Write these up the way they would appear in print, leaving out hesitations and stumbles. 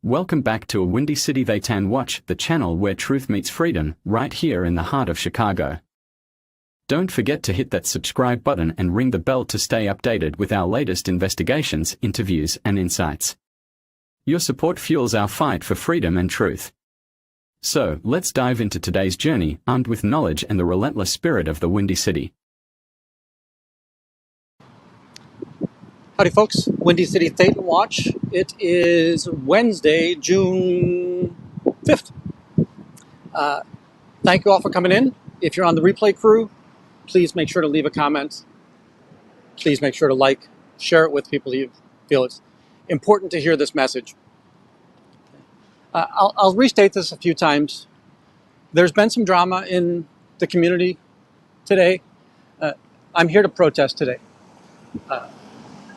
Welcome back to a Windy City They Tan Watch, the channel where truth meets freedom, right here in the heart of Chicago. Don't forget to hit that subscribe button and ring the bell to stay updated with our latest investigations, interviews, and insights. Your support fuels our fight for freedom and truth. So, let's dive into today's journey, armed with knowledge and the relentless spirit of the Windy City. Howdy folks, WindyCityThetanWatch. It is Wednesday, June 5th. Thank you all for coming in. If you're on the replay crew, please make sure to leave a comment. Please make sure to like, share it with people you feel it's important to hear this message. I'll restate this a few times. There's been some drama in the community today. I'm here to protest today.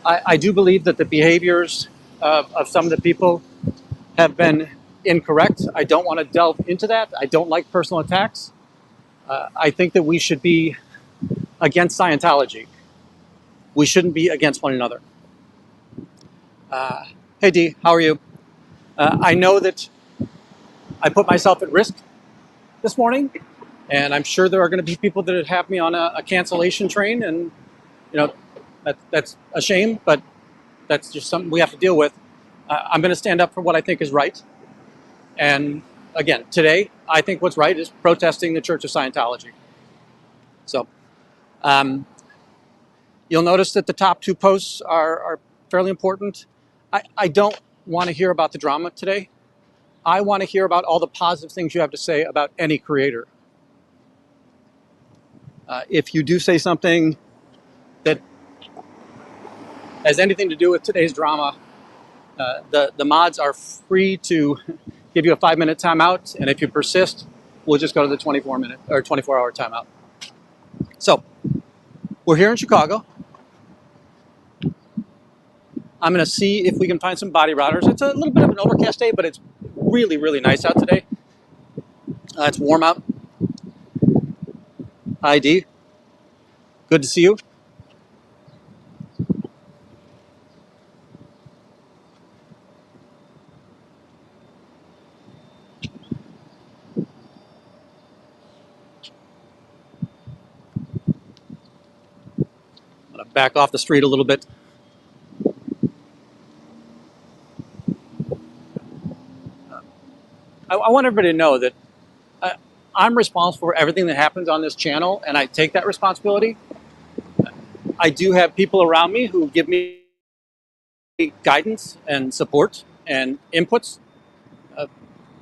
I do believe that the behaviors of some of the people have been incorrect. I don't want to delve into that. I don't like personal attacks. I think that we should be against Scientology. We shouldn't be against one another. Hey Dee, how are you? I know that I put myself at risk this morning, and I'm sure there are going to be people that have me on a cancellation train, and you know, that's a shame, but that's just something we have to deal with. I'm going to stand up for what I think is right. And again, today, I think what's right is protesting the Church of Scientology. So, you'll notice that the top two posts are fairly important. I don't want to hear about the drama today. I want to hear about all the positive things you have to say about any creator. If you do say something that has anything to do with today's drama, the mods are free to give you a 5-minute timeout, and if you persist, we'll just go to the 24-minute or 24-hour timeout. So, we're here in Chicago. I'm going to see if we can find some body routers. It's a little bit of an overcast day, but it's really, really nice out today. It's warm out. Hi, Dee. Good to see you. I'm going to back off the street a little bit. I want everybody to know that I'm responsible for everything that happens on this channel, and I take that responsibility. I do have people around me who give me guidance and support and inputs.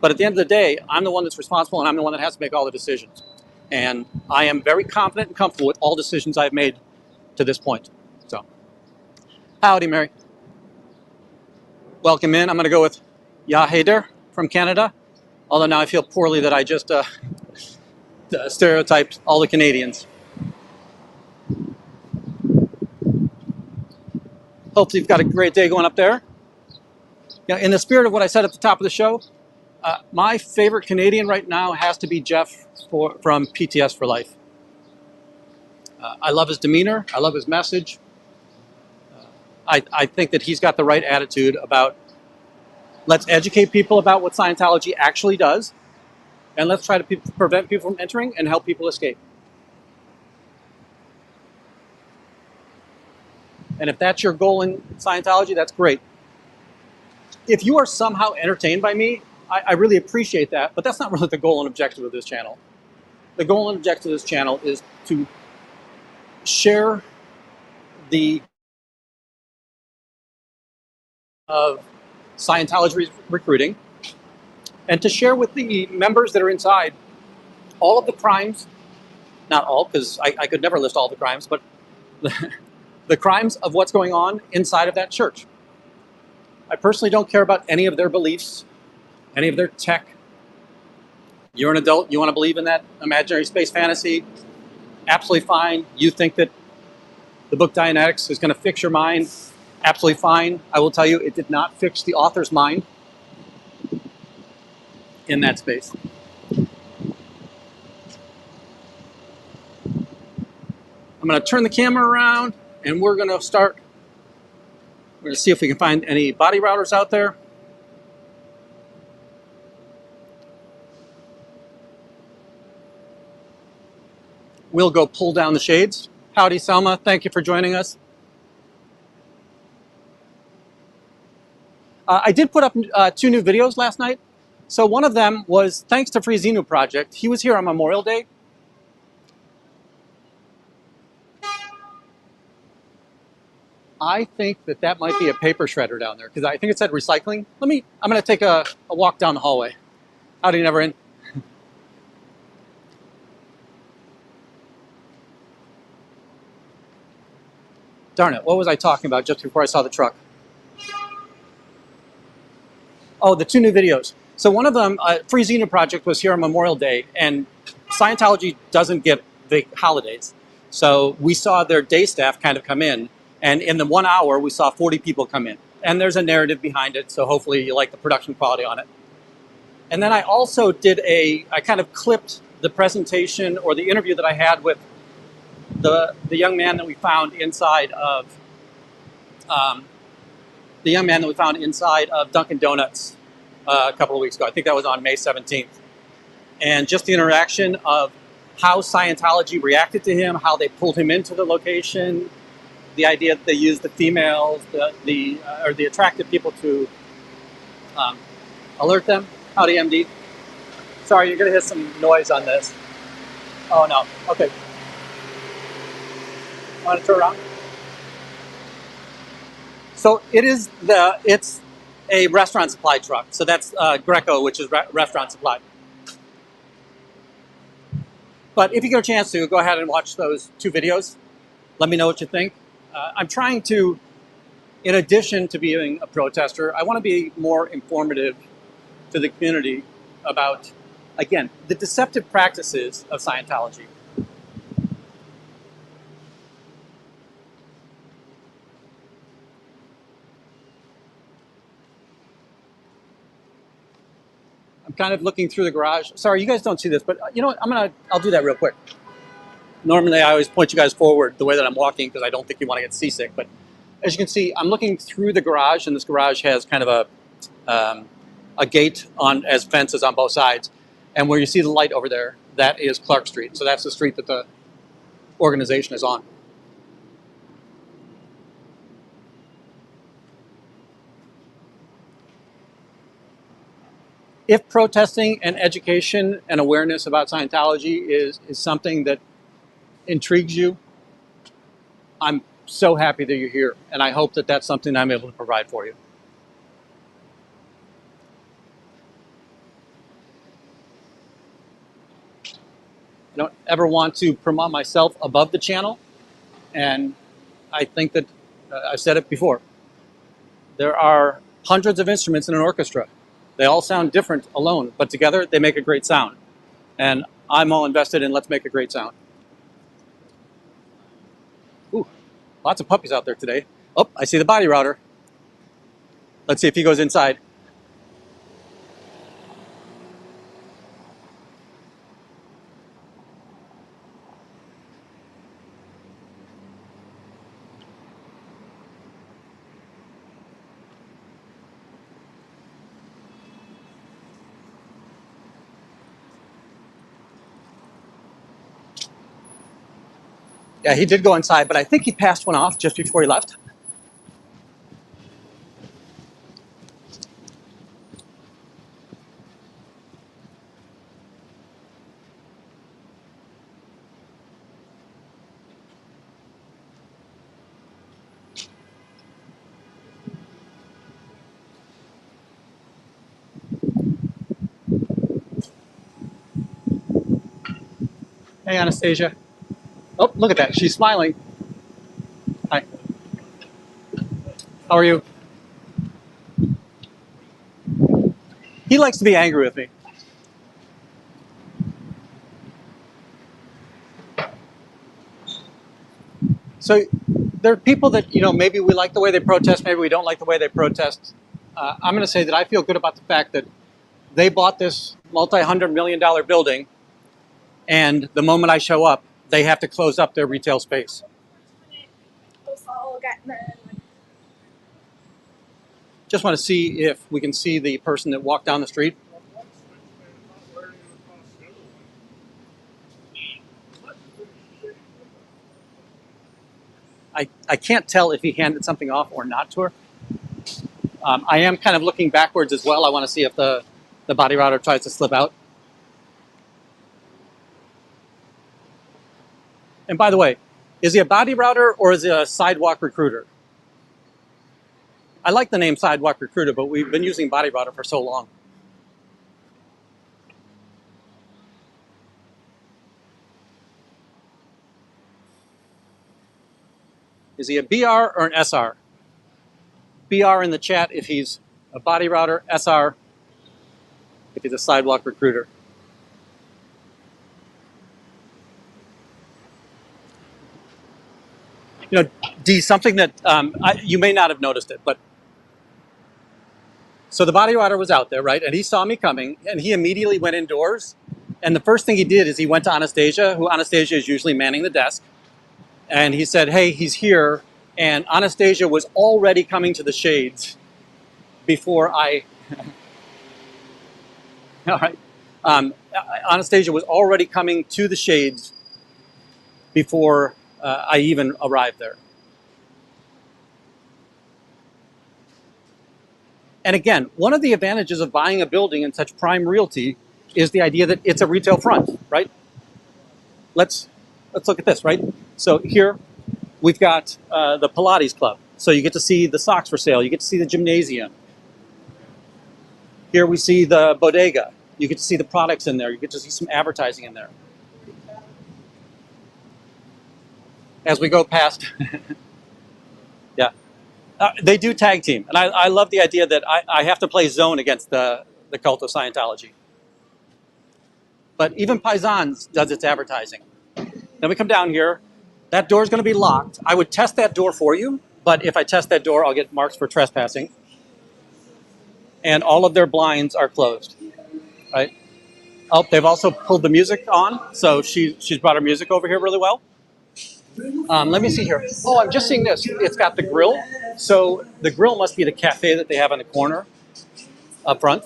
But at the end of the day, I'm the one that's responsible, and I'm the one that has to make all the decisions. And I am very confident and comfortable with all decisions I've made to this point. So, howdy, Mary. Welcome in. I'm going to go with Yahader from Canada. Although now I feel poorly that I just stereotyped all the Canadians. Hopefully you've got a great day going up there. You know, in the spirit of what I said at the top of the show, my favorite Canadian right now has to be Jeff from PTS for Life. I love his demeanor. I love his message. I think that he's got the right attitude about let's educate people about what Scientology actually does, and let's try to prevent people from entering and help people escape. And if that's your goal in Scientology, that's great. If you are somehow entertained by me, I really appreciate that, but that's not really the goal and objective of this channel. The goal and objective of this channel is to share the of Scientology recruiting, and to share with the members that are inside all of the crimes, not all, because I could never list all the crimes, but the crimes of what's going on inside of that church. I personally don't care about any of their beliefs, any of their tech. You're an adult, you want to believe in that imaginary space fantasy, absolutely fine. You think that the book Dianetics is going to fix your mind, absolutely fine. I will tell you, it did not fix the author's mind in that space. I'm going to turn the camera around, and we're going to start. We're going to see if we can find any body routers out there. we'll go pull down the shades. Howdy, Selma. Thank you for joining us. I did put up 2 new videos last night. So one of them was thanks to Free Xenu Project. He was here on Memorial Day. I think that might be a paper shredder down there because I think it said recycling. I'm going to take a walk down the hallway. Howdy, never in. Darn it, what was I talking about just before I saw the truck? Oh, the 2 new videos. So one of them, Free Xenu Project, was here on Memorial Day, and Scientology doesn't get big holidays. So we saw their day staff kind of come in, and in the 1 hour, we saw 40 people come in. And there's a narrative behind it, so hopefully you like the production quality on it. And then I also did I kind of clipped the presentation or the interview that I had with the young man that we found inside of Dunkin' Donuts a couple of weeks ago. I think that was on May 17th. And just the interaction of how Scientology reacted to him, how they pulled him into the location, the idea that they used the females, or the attractive people to alert them. Howdy, MD. Sorry, you're going to hear some noise on this. Oh, no. Okay. Want to turn around? So it's a restaurant supply truck. So that's Greco, which is restaurant supply. But if you get a chance to, go ahead and watch those 2 videos. Let me know what you think. I'm trying to, in addition to being a protester, I want to be more informative to the community about, again, the deceptive practices of Scientology. I'm kind of looking through the garage. Sorry, you guys don't see this, but you know what? I'll do that real quick. Normally, I always point you guys forward the way that I'm walking because I don't think you want to get seasick. But as you can see, I'm looking through the garage, and this garage has kind of a gate as fences on both sides. And where you see the light over there, that is Clark Street. So that's the street that the organization is on. If protesting and education and awareness about Scientology is something that intrigues you, I'm so happy that you're here, and I hope that that's something I'm able to provide for you. I don't ever want to promote myself above the channel, and I think that I've said it before. There are hundreds of instruments in an orchestra. They all sound different alone, but together they make a great sound. And I'm all invested in let's make a great sound. Ooh, lots of puppies out there today. Oh, I see the body router. Let's see if he goes inside. Yeah, he did go inside, but I think he passed one off just before he left. Hey, Anastasia. Oh, look at that. She's smiling. Hi. How are you? He likes to be angry with me. So there are people that, maybe we like the way they protest, maybe we don't like the way they protest. I'm going to say that I feel good about the fact that they bought this multi-$100 million building, and the moment I show up, they have to close up their retail space. Just want to see if we can see the person that walked down the street. I can't tell if he handed something off or not to her. I am kind of looking backwards as well. I want to see if the body router tries to slip out. And by the way, is he a body router or is he a sidewalk recruiter? I like the name sidewalk recruiter, but we've been using body router for so long. Is he a BR or an SR? BR in the chat if he's a body router, SR if he's a sidewalk recruiter. You know, D, something that you may not have noticed it, but so the body router was out there, right? And he saw me coming, and he immediately went indoors. And the first thing he did is he went to Anastasia, who Anastasia is usually manning the desk, and he said, "Hey, he's here." And Anastasia was already coming to the shades before I. All right. Anastasia was already coming to the shades before I even arrived there. And again, one of the advantages of buying a building in such prime realty is the idea that it's a retail front, right? Let's look at this, right? So here we've got the Pilates club. So you get to see the socks for sale. You get to see the gymnasium. Here we see the bodega. You get to see the products in there. You get to see some advertising in there. As we go past, yeah. They do tag team. And I love the idea that I have to play zone against the cult of Scientology. But even Paisans does its advertising. Then we come down here. That door is going to be locked. I would test that door for you, but if I test that door, I'll get marks for trespassing. And all of their blinds are closed, right? Oh, they've also pulled the music on, so she's brought her music over here really well. Let me see here. Oh, I'm just seeing this. It's got the grill. So the grill must be the cafe that they have on the corner up front.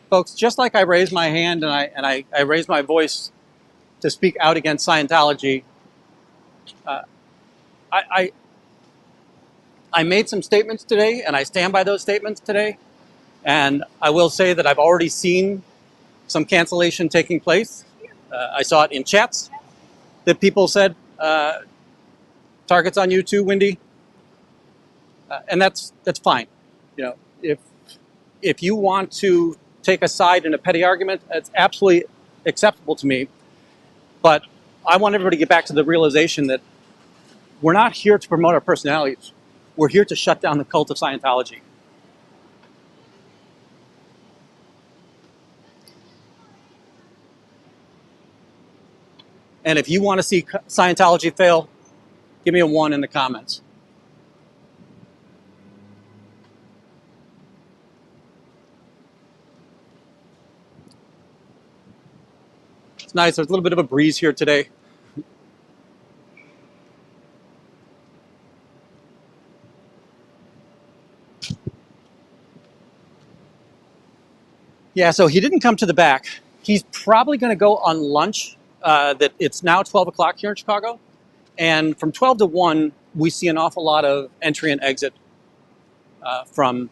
Folks, just like I raised my hand and I raised my voice to speak out against Scientology, I made some statements today, and I stand by those statements today. And I will say that I've already seen some cancellation taking place. I saw it in chats that people said, "Targets on you too, Windy," and that's fine. You know, if you want to take a side in a petty argument, it's absolutely acceptable to me. But I want everybody to get back to the realization that we're not here to promote our personalities. We're here to shut down the cult of Scientology. And if you want to see Scientology fail, give me a 1 in the comments. It's nice. There's a little bit of a breeze here today. Yeah, so he didn't come to the back. He's probably going to go on lunch. That it's now 12 o'clock here in Chicago. And from 12 to 1, we see an awful lot of entry and exit from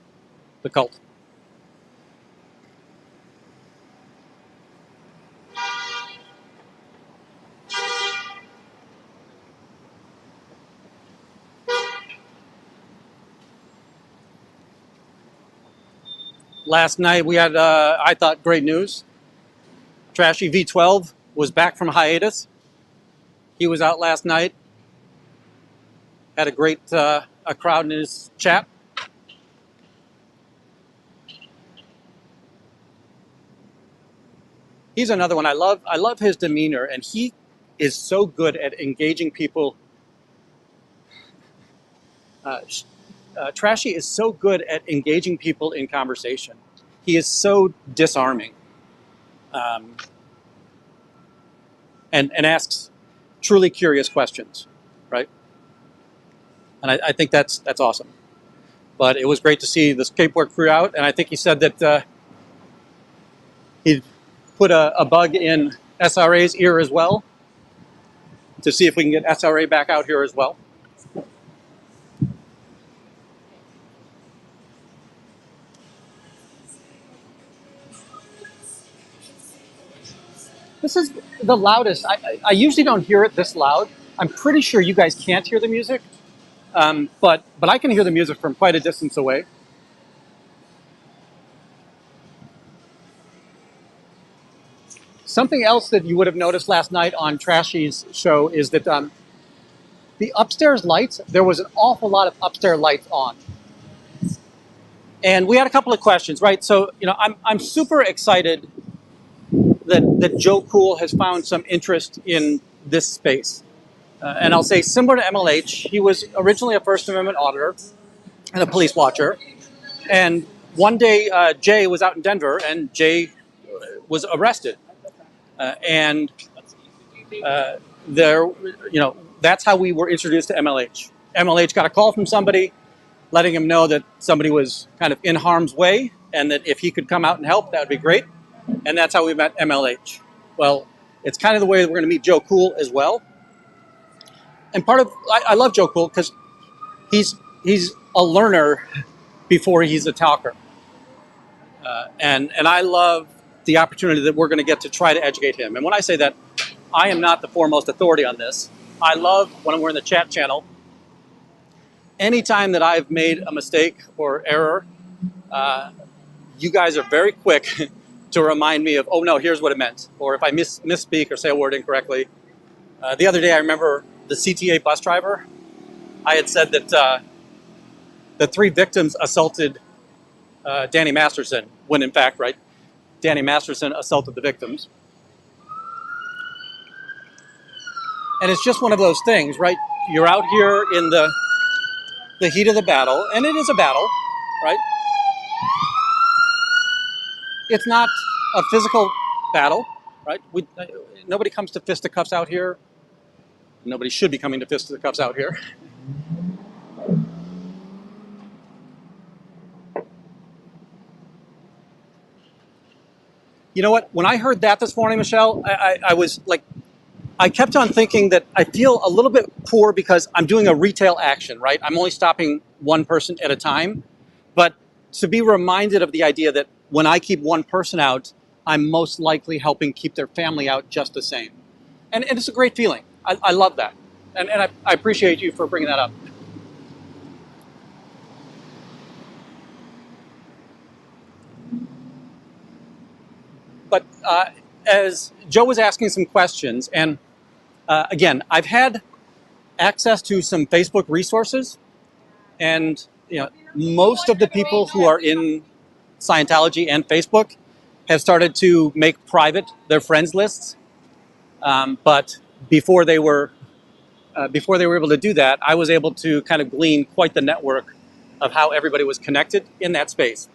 the cult. Last night we had, I thought, great news. Trashy V12 was back from hiatus. He was out last night. Had a great a crowd in his chat. He's another one I love. I love his demeanor, and he is so good at engaging people. Trashy is so good at engaging people in conversation. He is so disarming, and asks truly curious questions, right? And I think that's awesome. But it was great to see the skateboard crew out, and I think he said that he'd put a bug in SRA's ear as well to see if we can get SRA back out here as well. This is the loudest. I usually don't hear it this loud. I'm pretty sure you guys can't hear the music, but I can hear the music from quite a distance away. Something else that you would have noticed last night on Trashy's show is that the upstairs lights, there was an awful lot of upstairs lights on. And we had a couple of questions, right? So, I'm super excited that Joe Cool has found some interest in this space. And I'll say, similar to MLH, he was originally a First Amendment auditor and a police watcher. And one day, Jay was out in Denver, and Jay was arrested. And that's how we were introduced to MLH. MLH got a call from somebody letting him know that somebody was kind of in harm's way, and that if he could come out and help, that would be great. And that's how we met MLH. Well, it's kind of the way that we're going to meet Joe Cool as well. And I love Joe Cool because he's a learner before he's a talker. And I love the opportunity that we're going to get to try to educate him. And when I say that, I am not the foremost authority on this. I love when we're in the chat channel. Anytime that I've made a mistake or error, you guys are very quick to remind me of, oh no, here's what it meant. Or if I misspeak or say a word incorrectly. The other day, I remember the CTA bus driver. I had said that the 3 victims assaulted Danny Masterson, when in fact, right, Danny Masterson assaulted the victims. And it's just one of those things, right? You're out here in the heat of the battle, and it is a battle, right? It's not a physical battle, right? Nobody comes to fisticuffs out here. Nobody should be coming to fisticuffs out here. You know what? When I heard that this morning, Michelle, I was like, I kept on thinking that I feel a little bit poor because I'm doing a retail action, right? I'm only stopping one person at a time. But to be reminded of the idea that when I keep one person out, I'm most likely helping keep their family out just the same. And it's a great feeling. I love that. And I appreciate you for bringing that up. But as Joe was asking some questions, and again, I've had access to some Facebook resources, and most of the people who are in Scientology and Facebook have started to make private their friends lists. But before they were able to do that, I was able to kind of glean quite the network of how everybody was connected in that space.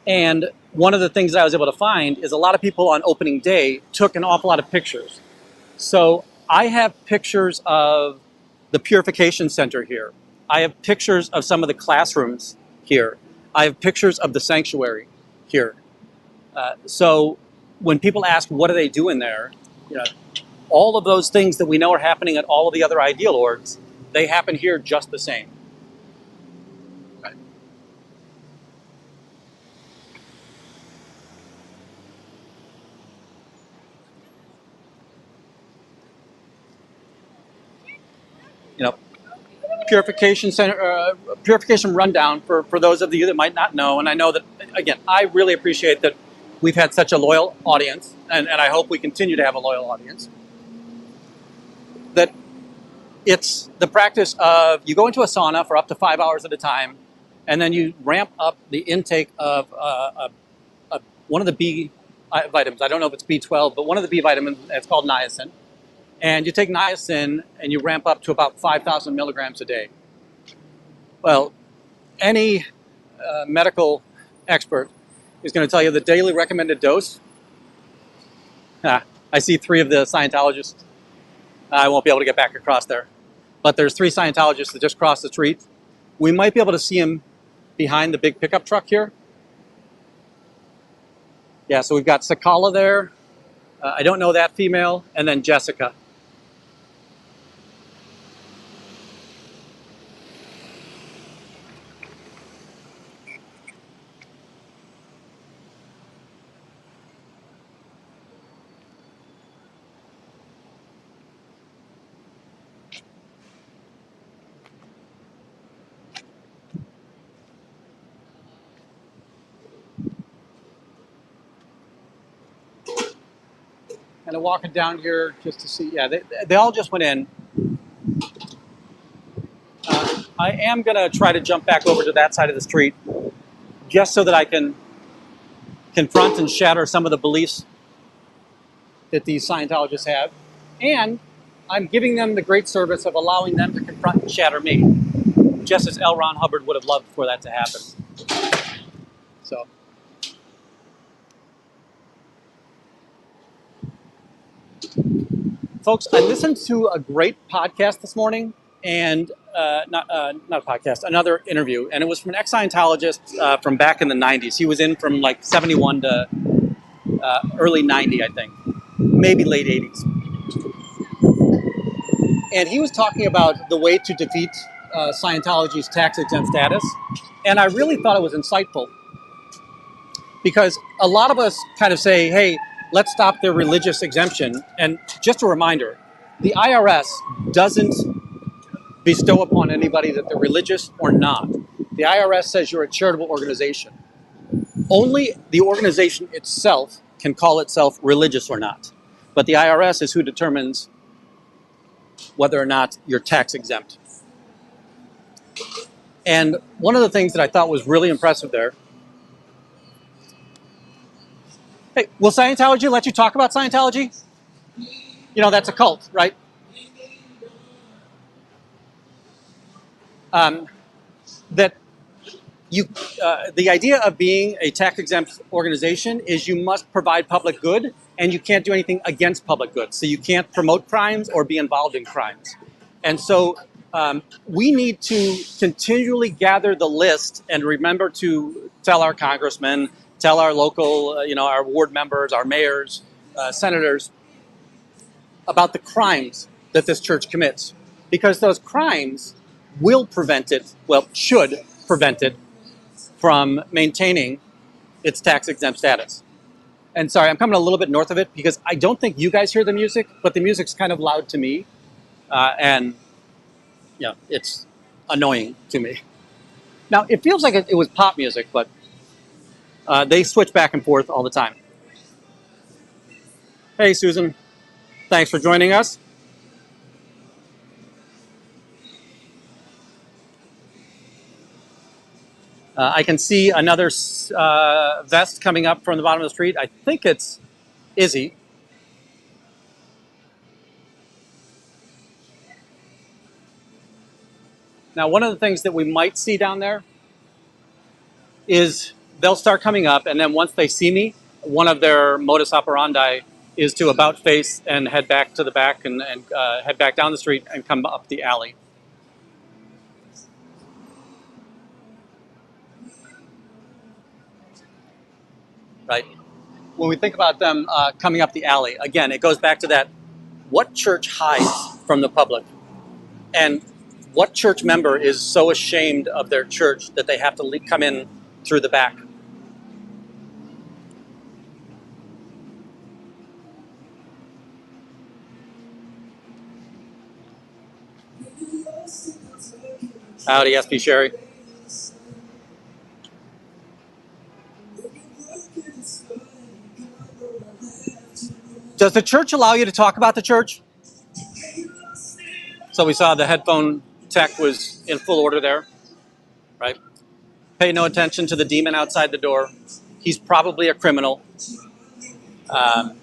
And one of the things I was able to find is a lot of people on opening day took an awful lot of pictures. So I have pictures of the Purification Center here. I have pictures of some of the classrooms here. I have pictures of the sanctuary here. So when people ask, what are they doing there? All of those things that we know are happening at all of the other ideal orgs, they happen here just the same. Right. Purification Center, Purification rundown for those of you that might not know. And I know that, again, I really appreciate that we've had such a loyal audience, and I hope we continue to have a loyal audience. That it's the practice of you go into a sauna for up to 5 hours at a time, and then you ramp up the intake of one of the B vitamins. I don't know if it's B12, but one of the B vitamins, it's called niacin. And you take niacin and you ramp up to about 5,000 milligrams a day. Well, any medical expert is going to tell you the daily recommended dose. I see 3 of the Scientologists. I won't be able to get back across there. but there's 3 Scientologists that just crossed the street. We might be able to see him behind the big pickup truck here. Yeah, so we've got Sakala there. I don't know that female, and then Jessica. Kind of walking down here just to see. Yeah, they all just went in. I am going to try to jump back over to that side of the street just so that I can confront and shatter some of the beliefs that these Scientologists have. And I'm giving them the great service of allowing them to confront and shatter me, just as L. Ron Hubbard would have loved for that to happen. So, folks, I listened to a great podcast this morning, and not a podcast, another interview, and it was from an ex-Scientologist from back in the 90s. He was in from like 71 to early 90, I think, maybe late 80s. And he was talking about the way to defeat Scientology's tax-exempt status, and I really thought it was insightful, because a lot of us kind of say, hey, let's stop their religious exemption. And just a reminder, the IRS doesn't bestow upon anybody that they're religious or not. The IRS says you're a charitable organization. Only the organization itself can call itself religious or not. But the IRS is who determines whether or not you're tax exempt. And one of the things that I thought was really impressive there, hey, will Scientology let you talk about Scientology? You know, that's a cult, right? That you, the idea of being a tax-exempt organization is you must provide public good, and you can't do anything against public good. So you can't promote crimes or be involved in crimes. And so we need to continually gather the list and remember to tell our congressmen, tell our local, our ward members, our mayors, senators, about the crimes that this church commits. Because those crimes will prevent it, well, should prevent it from maintaining its tax-exempt status. And sorry, I'm coming a little bit north of it because I don't think you guys hear the music, but the music's kind of loud to me. And it's annoying to me. Now, it feels like it was pop music, but they switch back and forth all the time. Hey, Susan. Thanks for joining us. I can see another vest coming up from the bottom of the street. I think it's Izzy. Now, one of the things that we might see down there is they'll start coming up, and then once they see me, one of their modus operandi is to about face and head back to the back and head back down the street and come up the alley. Right? When we think about them coming up the alley, again, it goes back to that, what church hides from the public? And what church member is so ashamed of their church that they have to come in through the back? Howdy, SP Sherry. Does the church allow you to talk about the church? So we saw the headphone tech was in full order there, right? Pay no attention to the demon outside the door. He's probably a criminal. That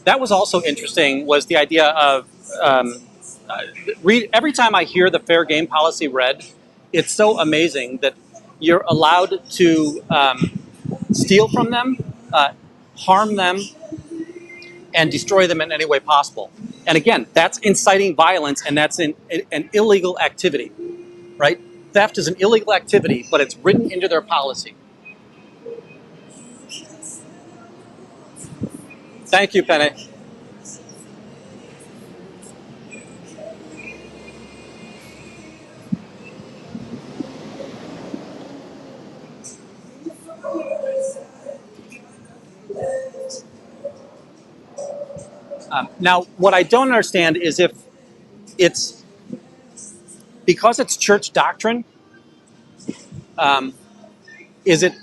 was also interesting, was the idea of, every time I hear the fair game policy read, it's so amazing that you're allowed to steal from them, harm them, and destroy them in any way possible. And again, that's inciting violence, and that's an illegal activity, right? Theft is an illegal activity, but it's written into their policy. Thank you, Penny. Now, what I don't understand is if it's because it's church doctrine, is it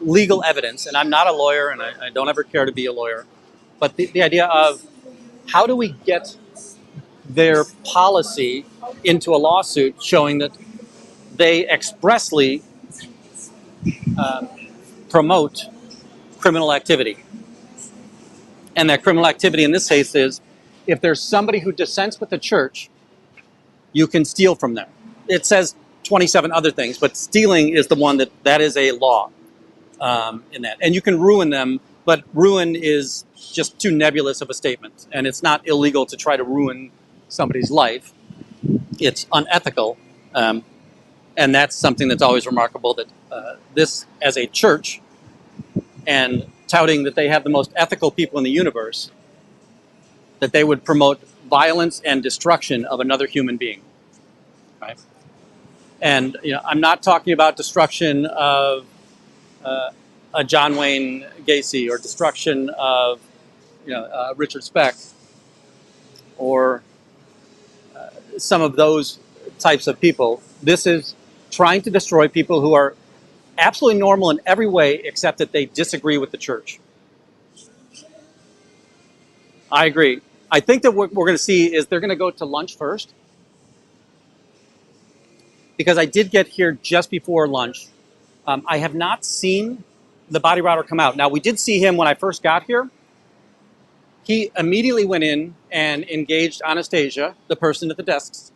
legal evidence? And I'm not a lawyer, and I don't ever care to be a lawyer. But the idea of how do we get their policy into a lawsuit showing that they expressly promote criminal activity? And that criminal activity in this case is if there's somebody who dissents with the church, you can steal from them. It says 27 other things, but stealing is the one that is a law in that. And you can ruin them, but ruin is just too nebulous of a statement. And it's not illegal to try to ruin somebody's life. It's unethical. And that's something that's always remarkable, that this, as a church, and touting that they have the most ethical people in the universe, that they would promote violence and destruction of another human being. Right? And I'm not talking about destruction of a John Wayne Gacy, or destruction of Richard Speck, or some of those types of people. This is trying to destroy people who are absolutely normal in every way except that they disagree with the church. I agree. I think that what we're going to see is they're going to go to lunch first, because I did get here just before lunch. I have not seen the body router come out. Now, we did see him when I first got here. He immediately went in and engaged Anastasia, the person at the desks,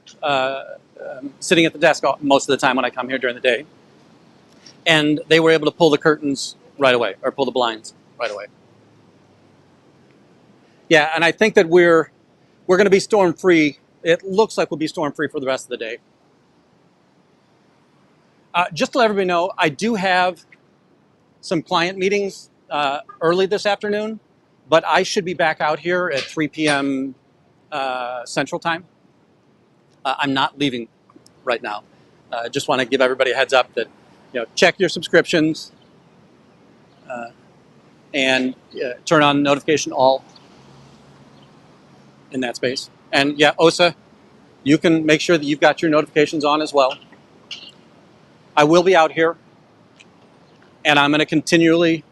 sitting at the desk most of the time when I come here during the day. And they were able to pull the curtains right away, or pull the blinds right away. Yeah, and I think that we're going to be storm-free. It looks like we'll be storm-free for the rest of the day. Just to let everybody know, I do have some client meetings early this afternoon, but I should be back out here at 3 p.m. Central Time. I'm not leaving right now. I just want to give everybody a heads up that, check your subscriptions and turn on notification all in that space. And yeah, Osa, you can make sure that you've got your notifications on as well. I will be out here, and I'm going to continually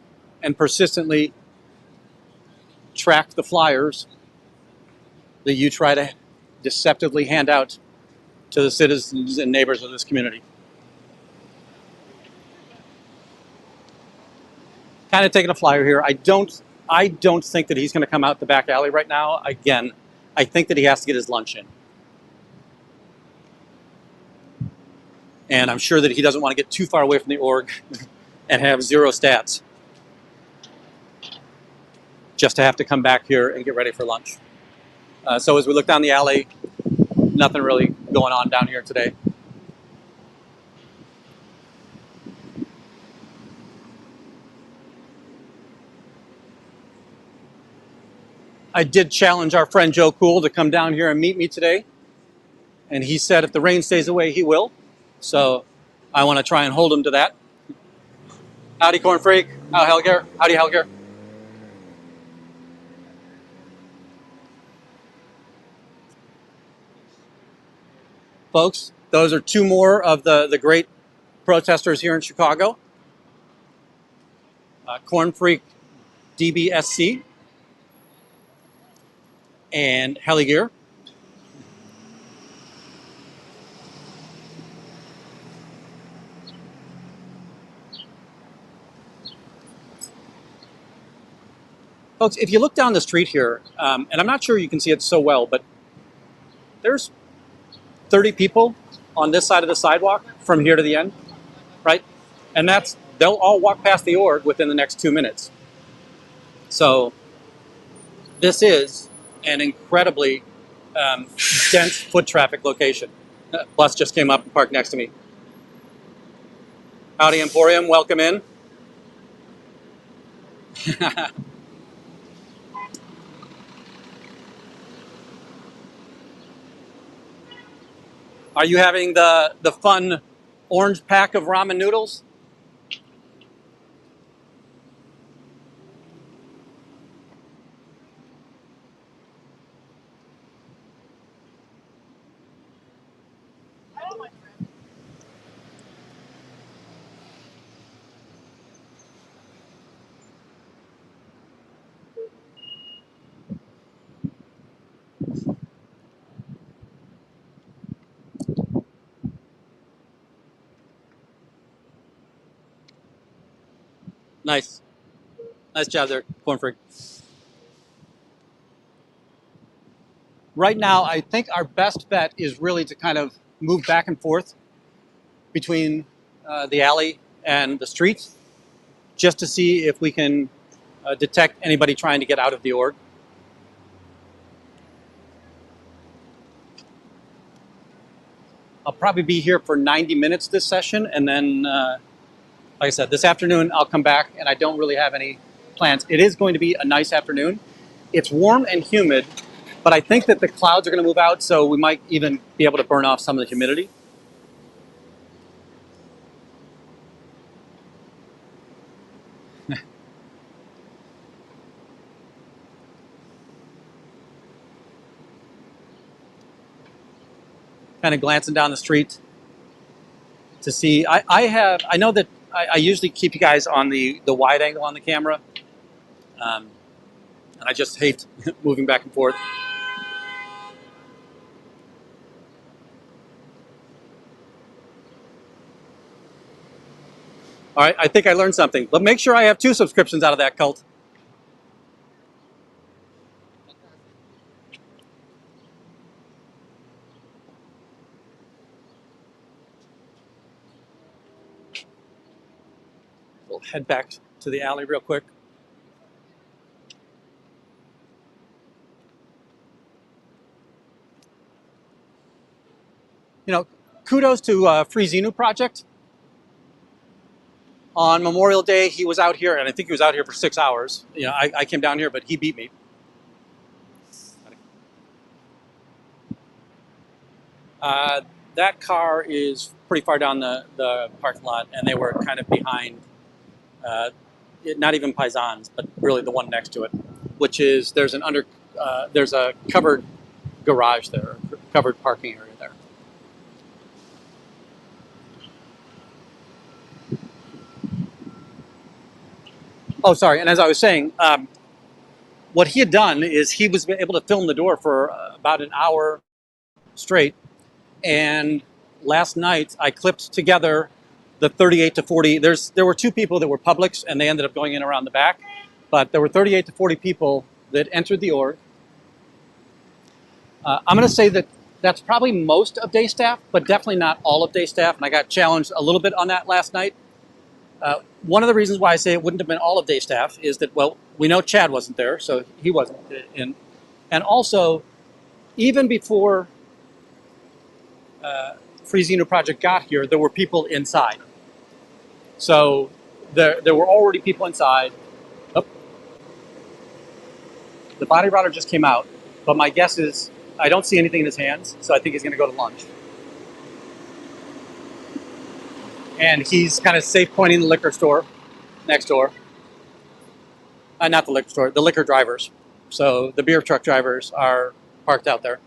and persistently track the flyers that you try to deceptively hand out to the citizens and neighbors of this community. Kind of taking a flyer here. I don't think that he's going to come out the back alley right now. Again, I think that he has to get his lunch in. And I'm sure that he doesn't want to get too far away from the org and have zero stats just to have to come back here and get ready for lunch. So as we look down the alley, nothing really going on down here today. I did challenge our friend Joe Cool to come down here and meet me today. And he said if the rain stays away, he will. So I want to try and hold him to that. Howdy, Corn Freak. Howdy, Helger. Folks, those are two more of the great protesters here in Chicago. Corn Freak DBSC and Helligear. Folks, if you look down the street here, and I'm not sure you can see it so well, but there's 30 people on this side of the sidewalk from here to the end, right? And they'll all walk past the org within the next 2 minutes. So this is an incredibly dense foot traffic location. Bus just came up and parked next to me. Howdy Emporium, welcome in. Are you having the fun orange pack of ramen noodles? Nice. Nice job there, Cornfrig. Right now, I think our best bet is really to kind of move back and forth between the alley and the streets, just to see if we can detect anybody trying to get out of the org. I'll probably be here for 90 minutes this session, and then, like I said, this afternoon I'll come back, and I don't really have any plans. It is going to be a nice afternoon. It's warm and humid, but I think that the clouds are going to move out, so we might even be able to burn off some of the humidity. Kind of glancing down the street to see. I know that I usually keep you guys on the wide angle on the camera, and I just hate moving back and forth. All right, I think I learned something. But make sure I have 2 subscriptions out of that cult. We'll head back to the alley real quick. You know, kudos to Free Xenu Project. On Memorial Day, he was out here, and I think he was out here for 6 hours. You know, I came down here, but he beat me. That car is pretty far down the parking lot, and they were kind of behind, not even Paisans, but really the one next to it, which is there's a covered garage there, covered parking area there. Oh, sorry. And as I was saying, what he had done is he was able to film the door for about an hour straight. And last night I clipped together the 38 to 40. There were 2 people that were publics, and they ended up going in around the back. But there were 38 to 40 people that entered the org. I'm going to say that that's probably most of day staff, but definitely not all of day staff. And I got challenged a little bit on that last night. One of the reasons why I say it wouldn't have been all of day staff is that, well, we know Chad wasn't there, so he wasn't in. And also, even before Free Xenu Project got here, there were people inside. So there were already people inside. Oh, the body rotter just came out, but my guess is I don't see anything in his hands, so I think he's going to go to lunch. And he's kind of safe pointing the liquor store next door. Not the liquor store, the liquor drivers. So the beer truck drivers are parked out there.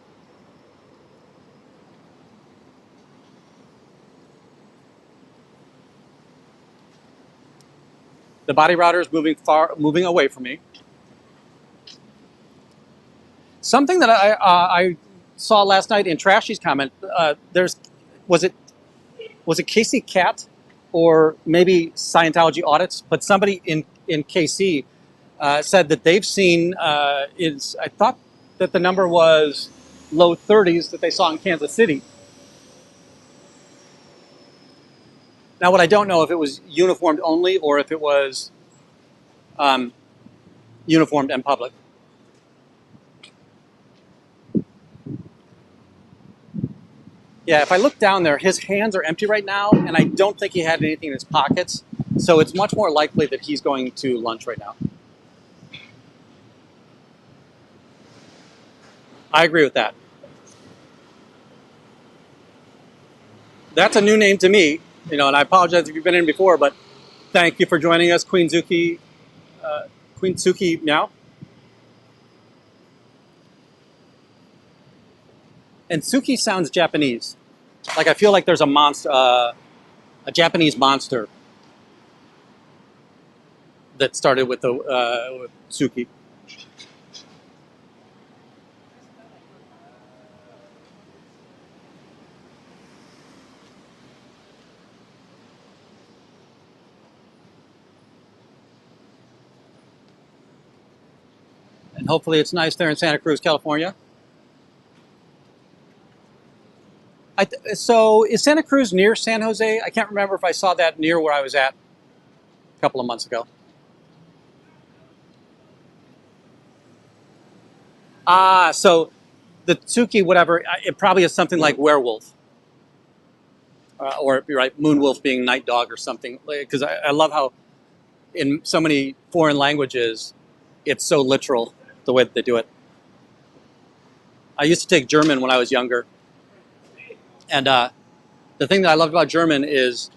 The body router is moving away from me. Something that I saw last night in Trashy's comment. Was it KC Cat or maybe Scientology audits? But somebody in KC said that they've seen. I thought that the number was low 30s that they saw in Kansas City. Now, what I don't know if it was uniformed only or if it was uniformed and public. Yeah, if I look down there, his hands are empty right now, and I don't think he had anything in his pockets. So it's much more likely that he's going to lunch right now. I agree with that. That's a new name to me, and I apologize if you've been in before, but thank you for joining us, Queen Zuki, Queen Suki Meow. And Suki sounds Japanese. Like I feel like there's a monster, a Japanese monster that started with the with Suki. And hopefully it's nice there in Santa Cruz, California. So is Santa Cruz near San Jose? I can't remember if I saw that near where I was at a couple of months ago. Ah, so the Tsuki, whatever, it probably is something like werewolf. Or you're right, moonwolf being night dog or something. Because I love how in so many foreign languages, it's so literal the way that they do it. I used to take German when I was younger. And the thing that I loved about German is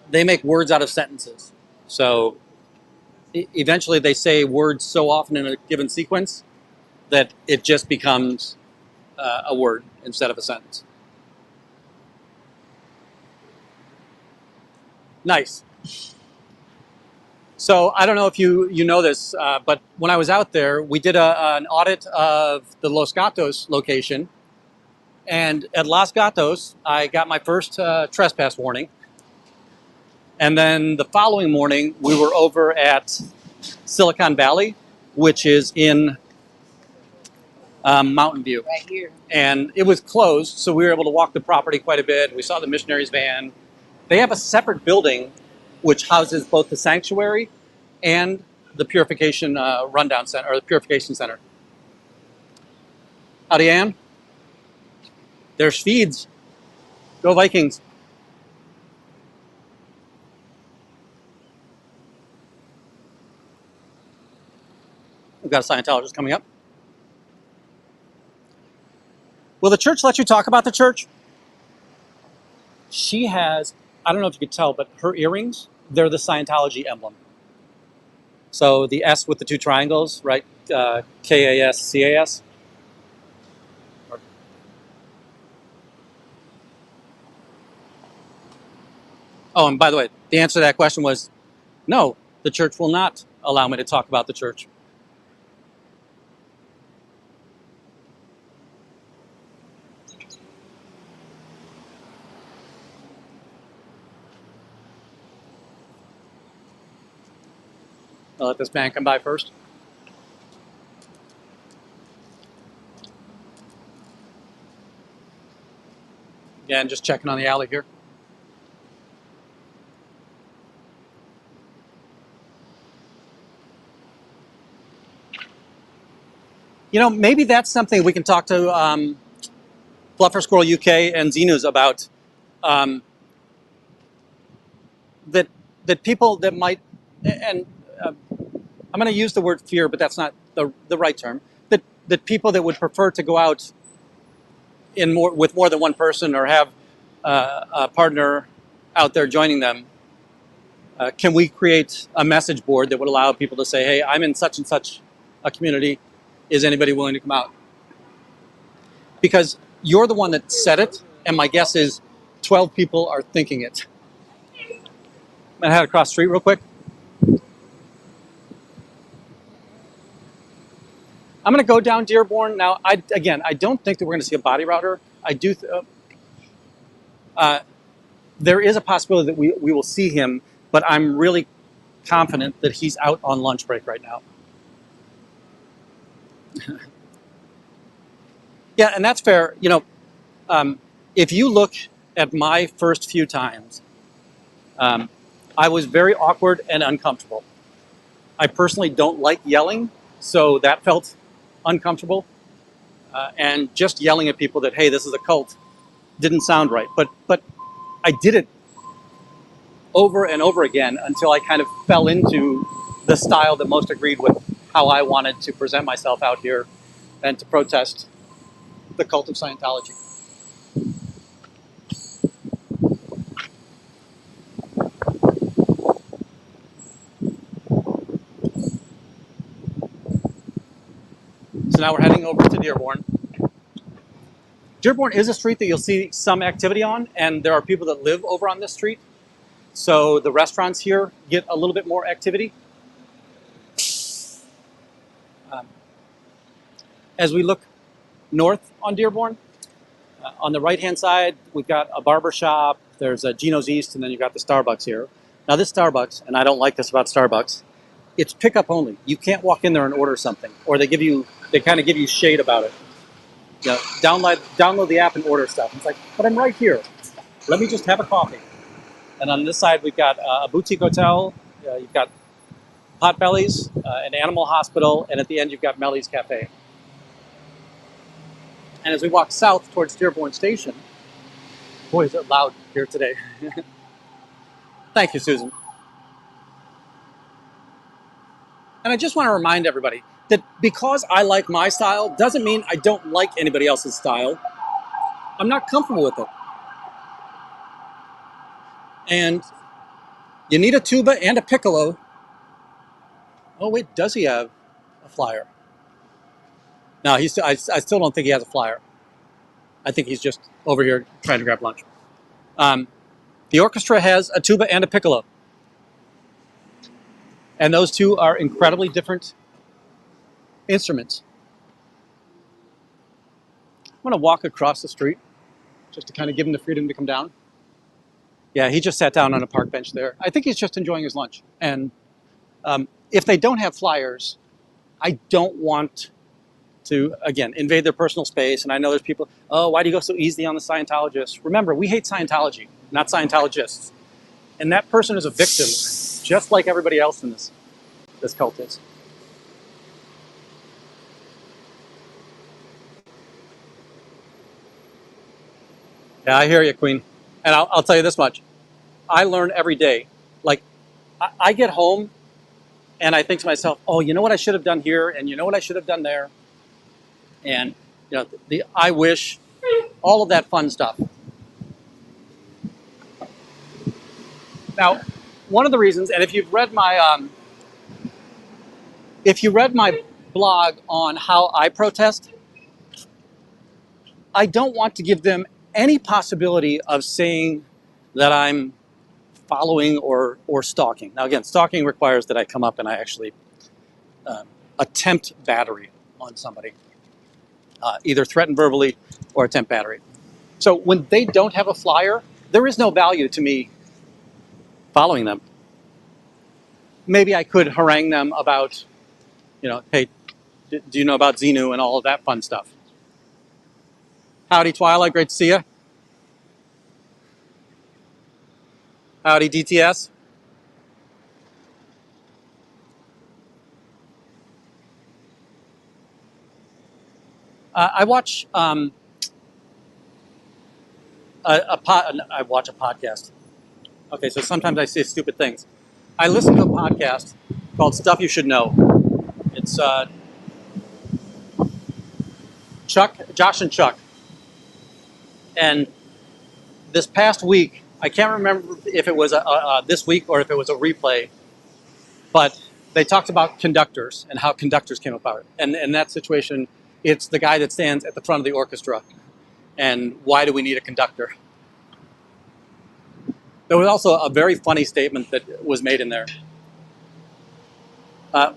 they make words out of sentences. So eventually they say words so often in a given sequence that it just becomes a word instead of a sentence. Nice. So I don't know if you know this, but when I was out there, we did an audit of the Los Gatos location. And at Los Gatos, I got my first trespass warning. And then the following morning, we were over at Silicon Valley, which is in Mountain View. Right here. And it was closed, so we were able to walk the property quite a bit. We saw the missionaries' van. They have a separate building which houses both the sanctuary and the purification rundown center, or the purification center. Howdy, Ann. There's feeds. Go Vikings. We've got a Scientologist coming up. Will the church let you talk about the church? She has, I don't know if you could tell, but her earrings, they're the Scientology emblem. So the S with the two triangles, right? K-A-S-C-A-S. Oh, and by the way, the answer to that question was no, the church will not allow me to talk about the church. I'll let this man come by first. Again, just checking on the alley here. Maybe that's something we can talk to Fluffer Squirrel UK and Xenus about. That people that might, and I'm going to use the word fear, but that's not the right term. That people that would prefer to go out with more than one person or have a partner out there joining them. Can we create a message board that would allow people to say, hey, I'm in such and such a community. Is anybody willing to come out? Because you're the one that said it, and my guess is 12 people are thinking it. I'm going to head across the street real quick. I'm going to go down Dearborn. Now, I don't think that we're going to see a body router. I do. There is a possibility that we will see him, but I'm really confident that he's out on lunch break right now. Yeah, and that's fair. If you look at my first few times, I was very awkward and uncomfortable. I personally don't like yelling, so that felt uncomfortable. And just yelling at people that, hey, this is a cult, didn't sound right. But I did it over and over again until I kind of fell into the style that most agreed with how I wanted to present myself out here and to protest the cult of Scientology. So now we're heading over to Dearborn. Dearborn is a street that you'll see some activity on, and there are people that live over on this street. So the restaurants here get a little bit more activity. As we look north on Dearborn, on the right-hand side, we've got a barber shop, there's a Gino's East, and then you've got the Starbucks here. Now this Starbucks, and I don't like this about Starbucks, it's pickup only. You can't walk in there and order something, or they kind of give you shade about it. You know, download the app and order stuff. It's like, but I'm right here. Let me just have a coffee. And on this side, we've got a boutique hotel. You've got Potbellies, an animal hospital, and at the end, you've got Melly's Cafe. And as we walk south towards Dearborn Station, boy, is it loud here today. Thank you, Susan. And I just want to remind everybody that because I like my style doesn't mean I don't like anybody else's style. I'm not comfortable with it. And you need a tuba and a piccolo. Oh, wait, does he have a flyer? No, I still don't think he has a flyer. I think he's just over here trying to grab lunch. The orchestra has a tuba and a piccolo. And those two are incredibly different instruments. I'm going to walk across the street just to kind of give him the freedom to come down. Yeah, he just sat down on a park bench there. I think he's just enjoying his lunch. And if they don't have flyers, I don't want to, again, invade their personal space. And I know there's people, oh, why do you go so easy on the Scientologists? Remember, we hate Scientology, not Scientologists. And that person is a victim, just like everybody else in this cult is. Yeah, I hear you, Queen. And I'll tell you this much. I learn every day. Like, I get home and I think to myself, oh, you know what I should have done here? And you know what I should have done there? And, you know, the I wish, all of that fun stuff. Now, one of the reasons, and if you read my blog on how I protest, I don't want to give them any possibility of saying that I'm following or stalking. Now, again, stalking requires that I come up and I actually attempt battery on somebody, either threaten verbally or attempt battery. So when they don't have a flyer, there is no value to me following them. Maybe I could harangue them about, you know, hey, do you know about Xenu and all of that fun stuff? Howdy, Twilight, great to see you. Howdy, DTS. I watch I watch a podcast. Okay, so sometimes I say stupid things. I listen to a podcast called Stuff You Should Know. It's Josh and Chuck. And this past week, I can't remember if it was this week or if it was a replay, but they talked about conductors and how conductors came about. And in that situation, it's the guy that stands at the front of the orchestra. And why do we need a conductor? There was also a very funny statement that was made in there.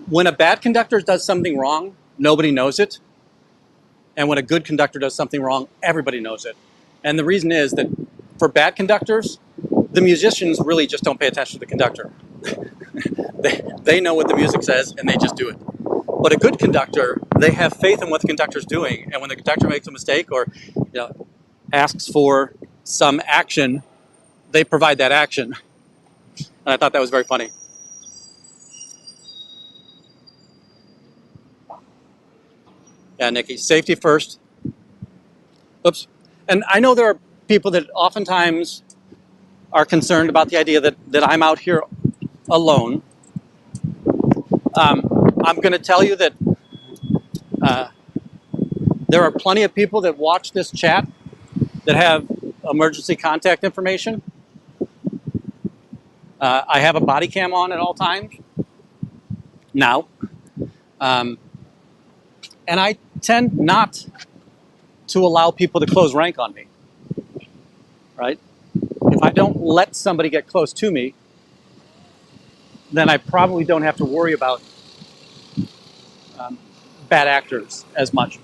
When a bad conductor does something wrong, nobody knows it. And when a good conductor does something wrong, everybody knows it. And the reason is that for bad conductors, the musicians really just don't pay attention to the conductor. They know what the music says and they just do it. But a good conductor, they have faith in what the conductor's doing. And when the conductor makes a mistake or asks for some action, they provide that action. And I thought that was very funny. Yeah, Nikki, safety first. Oops. And I know there are people that oftentimes are concerned about the idea that I'm out here alone. I'm going to tell you that there are plenty of people that watch this chat that have emergency contact information. I have a body cam on at all times now. And I tend not to allow people to close rank on me, right? If I don't let somebody get close to me, then I probably don't have to worry about bad actors as much.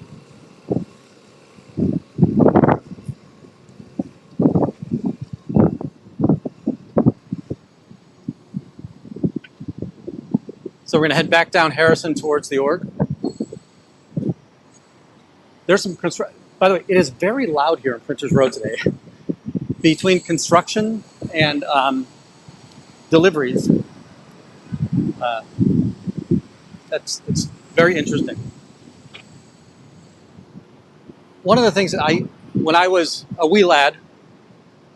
So we're going to head back down Harrison towards the org. There's some construction. By the way, it is very loud here on Printers Road today. Between construction and deliveries, it's very interesting. One of the things that when I was a wee lad,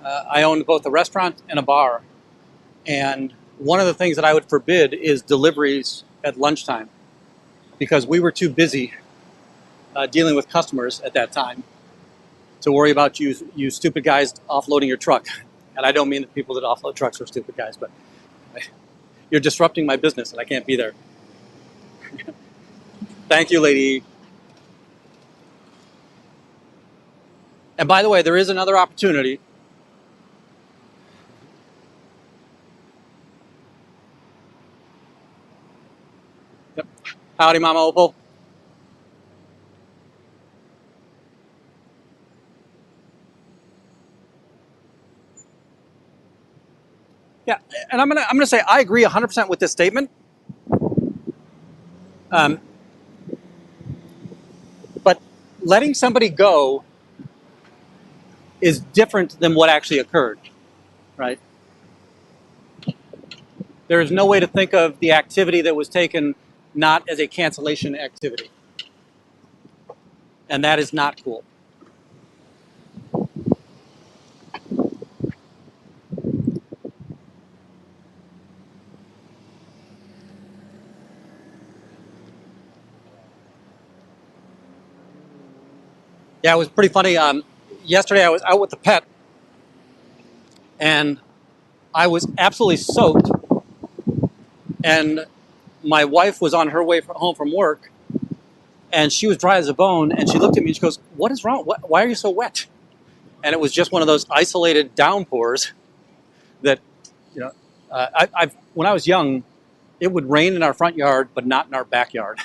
I owned both a restaurant and a bar. And one of the things that I would forbid is deliveries at lunchtime, because we were too busy dealing with customers at that time to worry about you stupid guys offloading your truck. And I don't mean that people that offload trucks are stupid guys, but you're disrupting my business and I can't be there. Thank you, lady. And by the way, there is another opportunity. Yep. Howdy, Mama Opal. Yeah, and I'm gonna say I agree 100% with this statement. But letting somebody go is different than what actually occurred, right? There is no way to think of the activity that was taken not as a cancellation activity. And that is not cool. Yeah, it was pretty funny. Yesterday I was out with the pet, and I was absolutely soaked. And my wife was on her way home from work, and she was dry as a bone. And she looked at me and she goes, "What is wrong? Why are you so wet?" And it was just one of those isolated downpours that, you know, when I was young, it would rain in our front yard, but not in our backyard.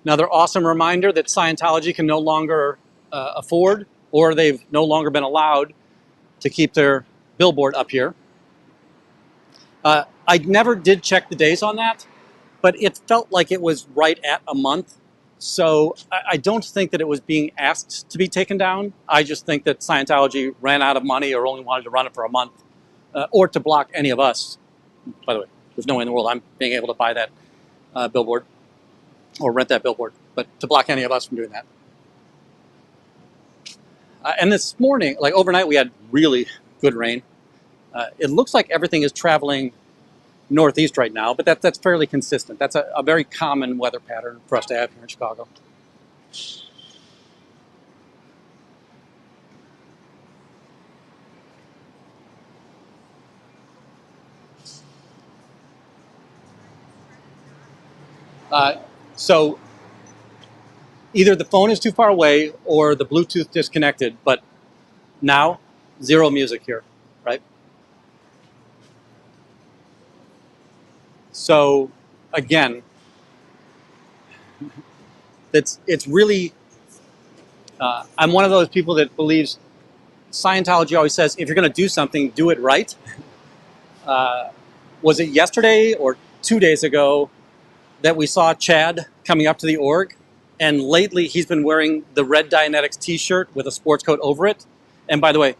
Another awesome reminder that Scientology can no longer afford, or they've no longer been allowed to keep their billboard up here. I never did check the days on that, but it felt like it was right at a month. So I don't think that it was being asked to be taken down. I just think that Scientology ran out of money or only wanted to run it for a month, or to block any of us. By the way, there's no way in the world I'm being able to buy that billboard or rent that billboard, but to block any of us from doing that. And this morning, like overnight, we had really good rain. It looks like everything is traveling northeast right now, but that's fairly consistent. That's a very common weather pattern for us to have here in Chicago. So either the phone is too far away or the Bluetooth disconnected, but now, zero music here, right? So again, it's really, I'm one of those people that believes Scientology always says, if you're going to do something, do it right. Was it yesterday or 2 days ago that we saw Chad coming up to the org? And lately he's been wearing the red Dianetics t-shirt with a sports coat over it. And by the way,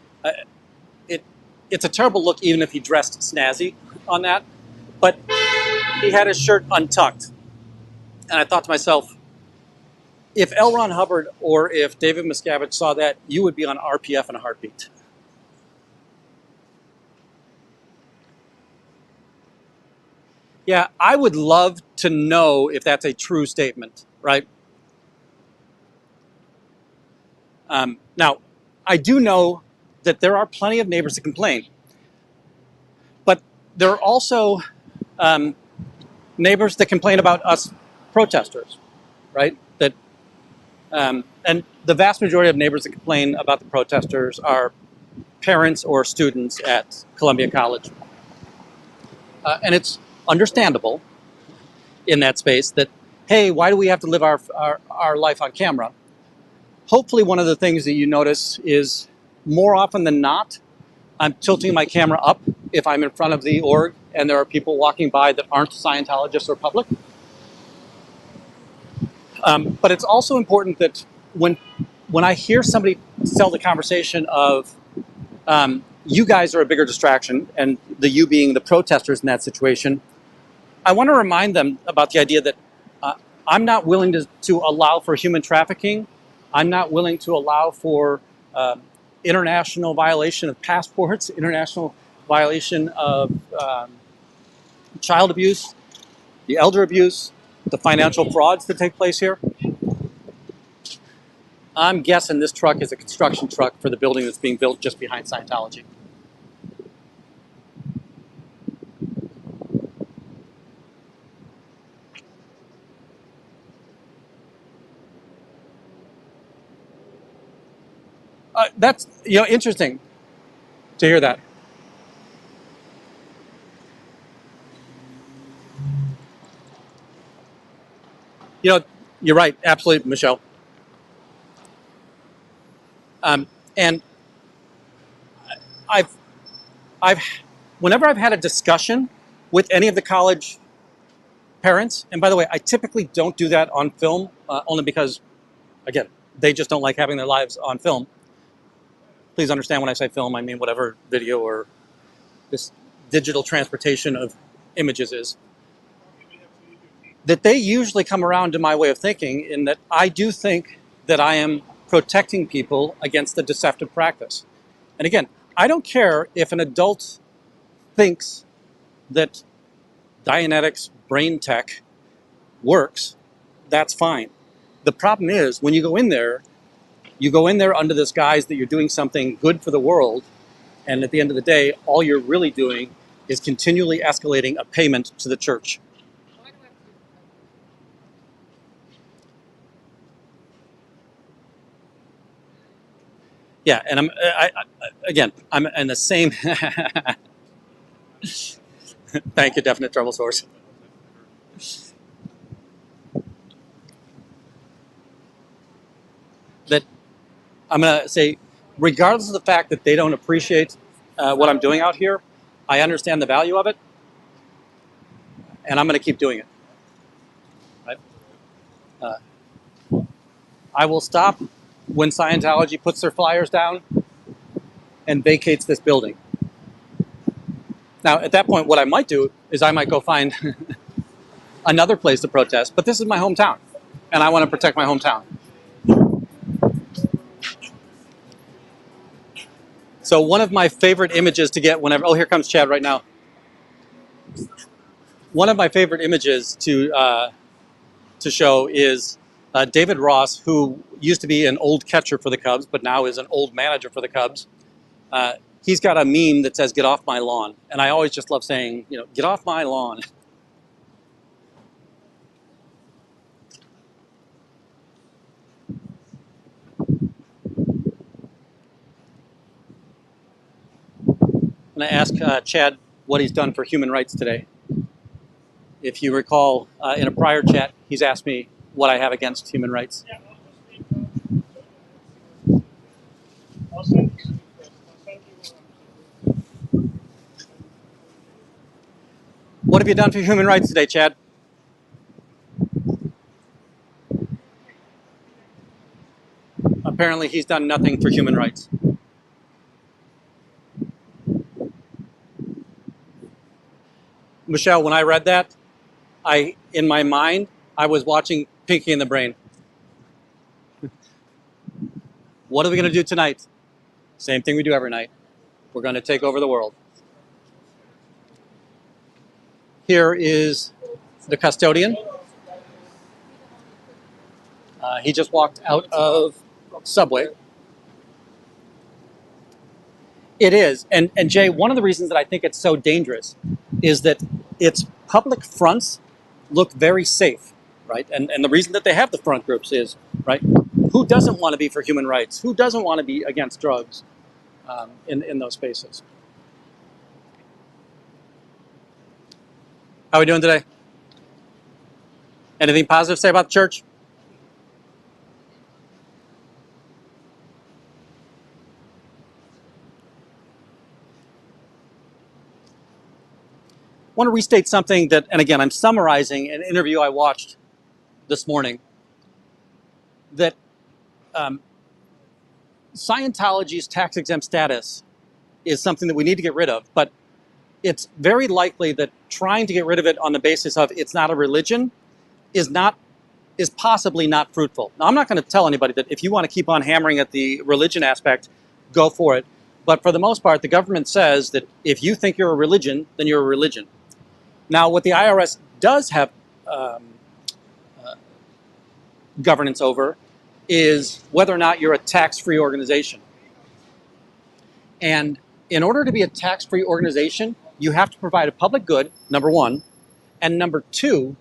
it's a terrible look even if he dressed snazzy on that. But he had his shirt untucked. And I thought to myself, if L. Ron Hubbard or if David Miscavige saw that, you would be on RPF in a heartbeat. Yeah, I would love to know if that's a true statement, right? Now, I do know that there are plenty of neighbors that complain, but there are also neighbors that complain about us protesters, right? And the vast majority of neighbors that complain about the protesters are parents or students at Columbia College. And it's understandable in that space that, hey, why do we have to live our life on camera? Hopefully one of the things that you notice is more often than not, I'm tilting my camera up if I'm in front of the org and there are people walking by that aren't Scientologists or public. But it's also important that when I hear somebody tell the conversation of you guys are a bigger distraction, and the you being the protesters in that situation, I want to remind them about the idea that I'm not willing to allow for human trafficking. I'm not willing to allow for international violation of passports, international violation of child abuse, the elder abuse, the financial frauds that take place here. I'm guessing this truck is a construction truck for the building that's being built just behind Scientology. That's interesting to hear that. You're right, absolutely, Michelle. And I've whenever I've had a discussion with any of the college parents, and by the way, I typically don't do that on film, only because, again, they just don't like having their lives on film. Please understand when I say film, I mean whatever video or this digital transportation of images is. That they usually come around to my way of thinking, in that I do think that I am protecting people against the deceptive practice. And again, I don't care if an adult thinks that Dianetics brain tech works, that's fine. The problem is when you go in there under this guise that you're doing something good for the world, and at the end of the day, all you're really doing is continually escalating a payment to the church. Yeah, and I'm in the same. Thank you, definite trouble source. That I'm going to say, regardless of the fact that they don't appreciate what I'm doing out here, I understand the value of it, and I'm going to keep doing it. Right? I will stop when Scientology puts their flyers down and vacates this building. Now, at that point, what I might do is I might go find another place to protest, but this is my hometown, and I want to protect my hometown. So one of my favorite images to get whenever, oh, here comes Chad right now. One of my favorite images to show is David Ross, who used to be an old catcher for the Cubs, but now is an old manager for the Cubs. He's got a meme that says, "Get off my lawn." And I always just love saying, get off my lawn. I'm going to ask Chad what he's done for human rights today. If you recall, in a prior chat, he's asked me what I have against human rights. I'll send you. What have you done for human rights today, Chad? Apparently, he's done nothing for human rights. Michelle, when I read that, in my mind, I was watching Pinky and the Brain. What are we going to do tonight? Same thing we do every night. We're going to take over the world. Here is the custodian. He just walked out of Subway. It is. And Jay, one of the reasons that I think it's so dangerous is that its public fronts look very safe, right? And the reason that they have the front groups is, right, who doesn't want to be for human rights? Who doesn't want to be against drugs in those spaces? How are we doing today? Anything positive to say about the church? I want to restate something that, and again, I'm summarizing an interview I watched this morning, that Scientology's tax-exempt status is something that we need to get rid of, but it's very likely that trying to get rid of it on the basis of it's not a religion is possibly not fruitful. Now, I'm not going to tell anybody that if you want to keep on hammering at the religion aspect, go for it. But for the most part, the government says that if you think you're a religion, then you're a religion. Now, what the IRS does have governance over is whether or not you're a tax-free organization. And in order to be a tax-free organization, you have to provide a public good, number one, and number two,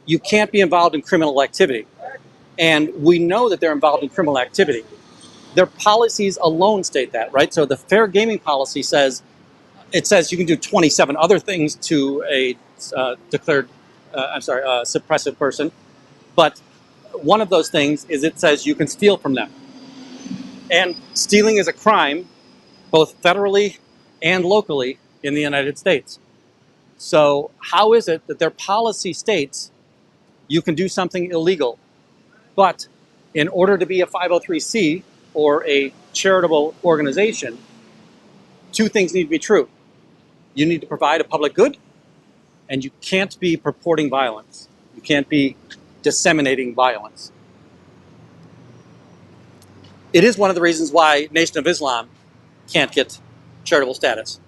you can't be involved in criminal activity. And we know that they're involved in criminal activity. Their policies alone state that, right? So the fair gaming policy says you can do 27 other things to a suppressive person, but one of those things is it says you can steal from them. And stealing is a crime, both federally and locally in the United States. So how is it that their policy states you can do something illegal, but in order to be a 503c or a charitable organization, two things need to be true. You need to provide a public good, and you can't be purporting violence. You can't be disseminating violence. It is one of the reasons why Nation of Islam can't get charitable status.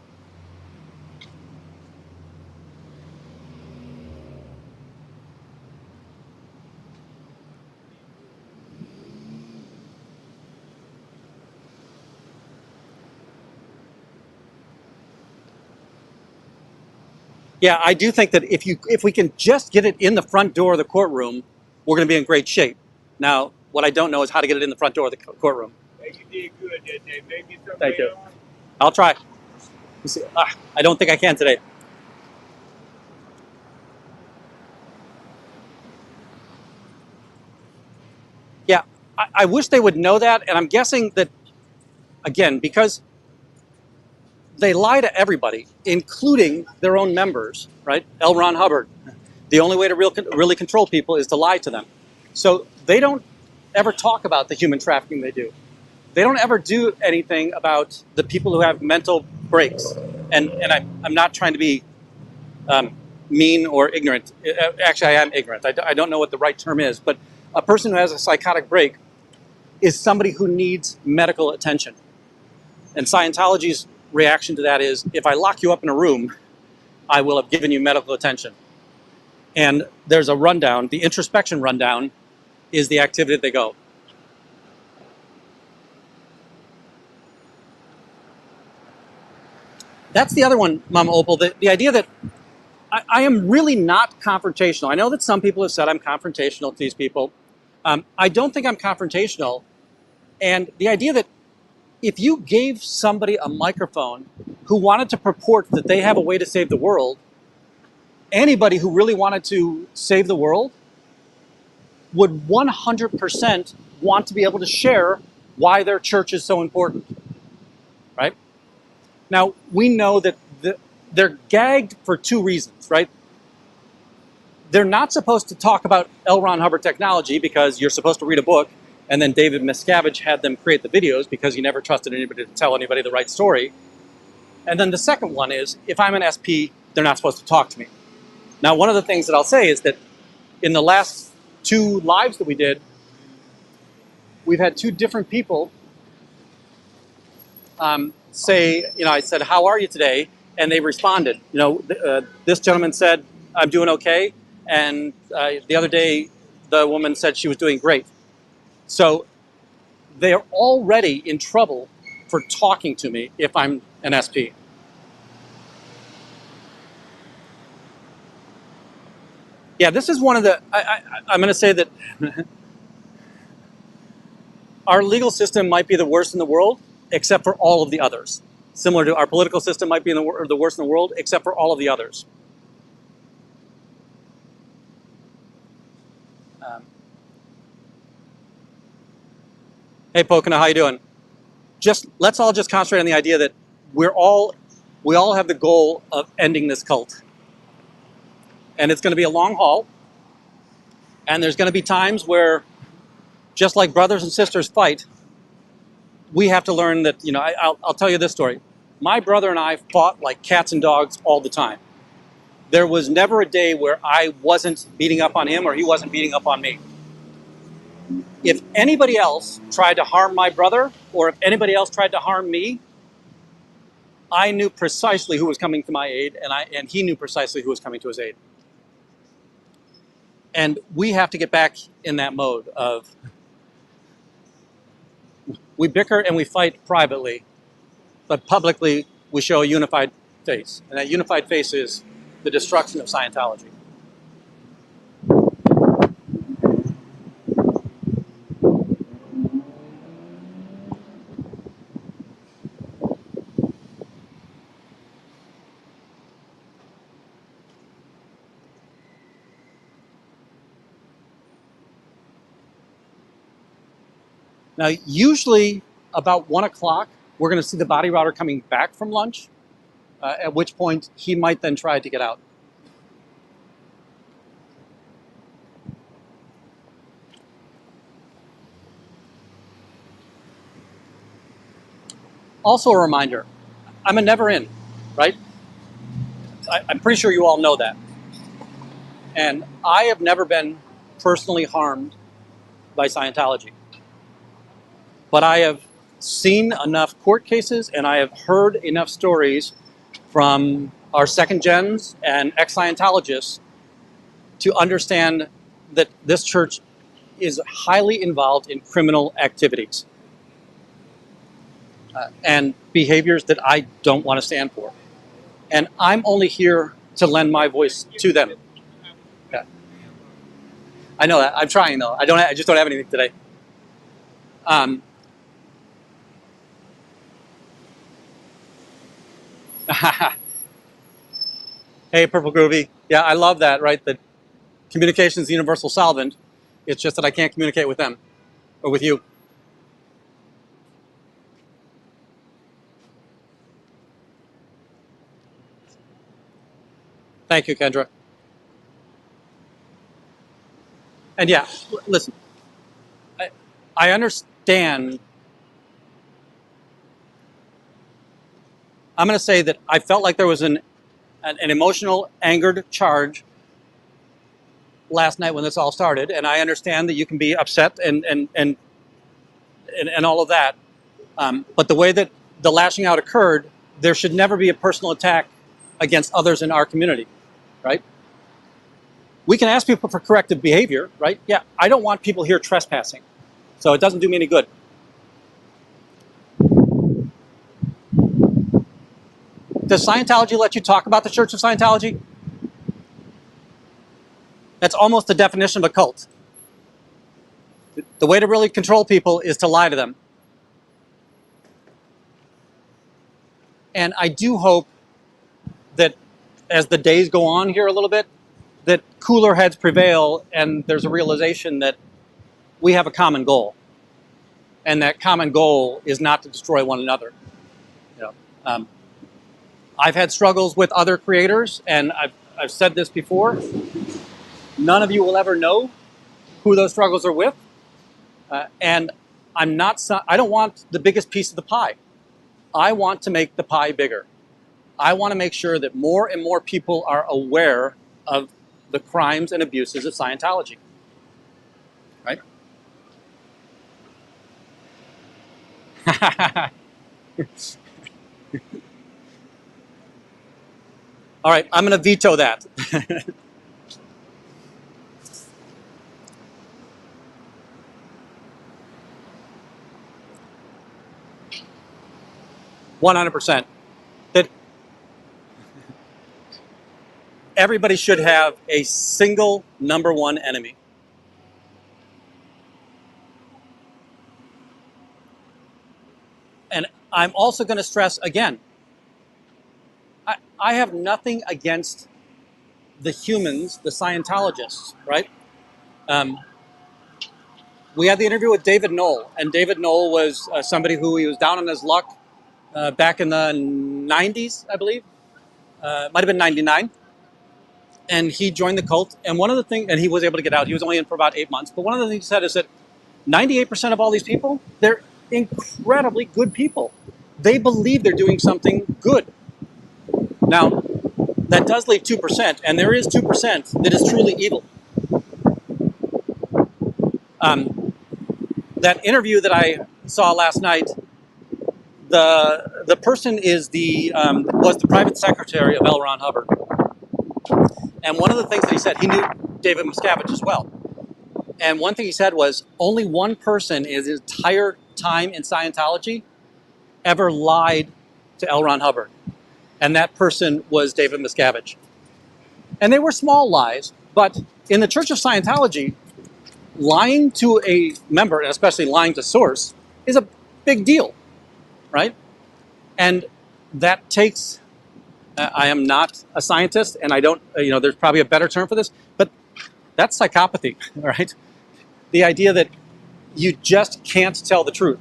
Yeah, I do think that if we can just get it in the front door of the courtroom, we're going to be in great shape. Now, what I don't know is how to get it in the front door of the courtroom. You did good that day. Maybe some Thank you. later on. I'll try. I don't think I can today. Yeah, I wish they would know that, and I'm guessing that, again, because they lie to everybody, including their own members, right? L. Ron Hubbard. The only way to really control people is to lie to them. So they don't ever talk about the human trafficking they do. They don't ever do anything about the people who have mental breaks. And I'm not trying to be mean or ignorant. Actually, I am ignorant. I don't know what the right term is. But a person who has a psychotic break is somebody who needs medical attention. And Scientology's reaction to that is, if I lock you up in a room, I will have given you medical attention. And there's a rundown. The introspection rundown is the activity that they go. That's the other one, Mama Opal, the idea that I am really not confrontational. I know that some people have said I'm confrontational to these people. I don't think I'm confrontational. And the idea that if you gave somebody a microphone who wanted to purport that they have a way to save the world, anybody who really wanted to save the world would 100% want to be able to share why their church is so important, right? Now, we know that they're gagged for two reasons, right? They're not supposed to talk about L. Ron Hubbard technology because you're supposed to read a book, and then David Miscavige had them create the videos because he never trusted anybody to tell anybody the right story. And then the second one is, if I'm an SP, they're not supposed to talk to me. Now, one of the things that I'll say is that in the last 2 lives that we did, we've had 2 different people say, I said, how are you today? And they responded. This gentleman said, I'm doing okay. And the other day, the woman said she was doing great. So they're already in trouble for talking to me if I'm an SP. Yeah, this is one of the, I'm going to say that our legal system might be the worst in the world, except for all of the others. Similar to our political system might be the worst in the world, except for all of the others. Hey, Pocono, how you doing? Let's all just concentrate on the idea that we all have the goal of ending this cult. And it's going to be a long haul. And there's going to be times where, just like brothers and sisters fight, we have to learn that, I'll tell you this story. My brother and I fought like cats and dogs all the time. There was never a day where I wasn't beating up on him or he wasn't beating up on me. If anybody else tried to harm my brother, or if anybody else tried to harm me, I knew precisely who was coming to my aid, and he knew precisely who was coming to his aid. And we have to get back in that mode of, we bicker and we fight privately, but publicly we show a unified face. And that unified face is the destruction of Scientology. Now, usually about 1 o'clock, we're going to see the body router coming back from lunch, at which point he might then try to get out. Also a reminder, I'm a never in, right? I'm pretty sure you all know that. And I have never been personally harmed by Scientology. But I have seen enough court cases and I have heard enough stories from our second gens and ex-Scientologists to understand that this church is highly involved in criminal activities and behaviors that I don't want to stand for. And I'm only here to lend my voice to them. Yeah. I know that. I'm trying though. I just don't have anything today. Hey, Purple Groovy. Yeah, I love that, right? That communication is the universal solvent. It's just that I can't communicate with them or with you. Thank you, Kendra. And yeah, listen, I understand. I'm going to say that I felt like there was an emotional, angered charge last night when this all started, and I understand that you can be upset and all of that. But the way that the lashing out occurred, there should never be a personal attack against others in our community, right? We can ask people for corrective behavior, right? Yeah, I don't want people here trespassing, so it doesn't do me any good. Does Scientology let you talk about the Church of Scientology? That's almost the definition of a cult. The way to really control people is to lie to them. And I do hope that as the days go on here a little bit, that cooler heads prevail and there's a realization that we have a common goal. And that common goal is not to destroy one another. I've had struggles with other creators, and I've said this before. None of you will ever know who those struggles are with. And I don't want the biggest piece of the pie. I want to make the pie bigger. I want to make sure that more and more people are aware of the crimes and abuses of Scientology, right? All right, I'm going to veto that. 100%. That everybody should have a single number one enemy. And I'm also going to stress again, I have nothing against the humans, the Scientologists, right? We had the interview with David Knoll, and David Knoll was somebody who he was down on his luck back in the 90s, I believe. Might have been 99. And he joined the cult. And one of the things, and he was able to get out. He was only in for about 8 months. But one of the things he said is that 98% of all these people, they're incredibly good people. They believe they're doing something good. Now, that does leave 2%, and there is 2% that is truly evil. That interview that I saw last night, the person is was the private secretary of L. Ron Hubbard. And one of the things that he said, he knew David Miscavige as well. And one thing he said was, only one person in his entire time in Scientology ever lied to L. Ron Hubbard. And that person was David Miscavige. And they were small lies, but in the Church of Scientology, lying to a member, and especially lying to source, is a big deal, right? And that takes, I am not a scientist, and I don't, there's probably a better term for this, but that's psychopathy, right? The idea that you just can't tell the truth.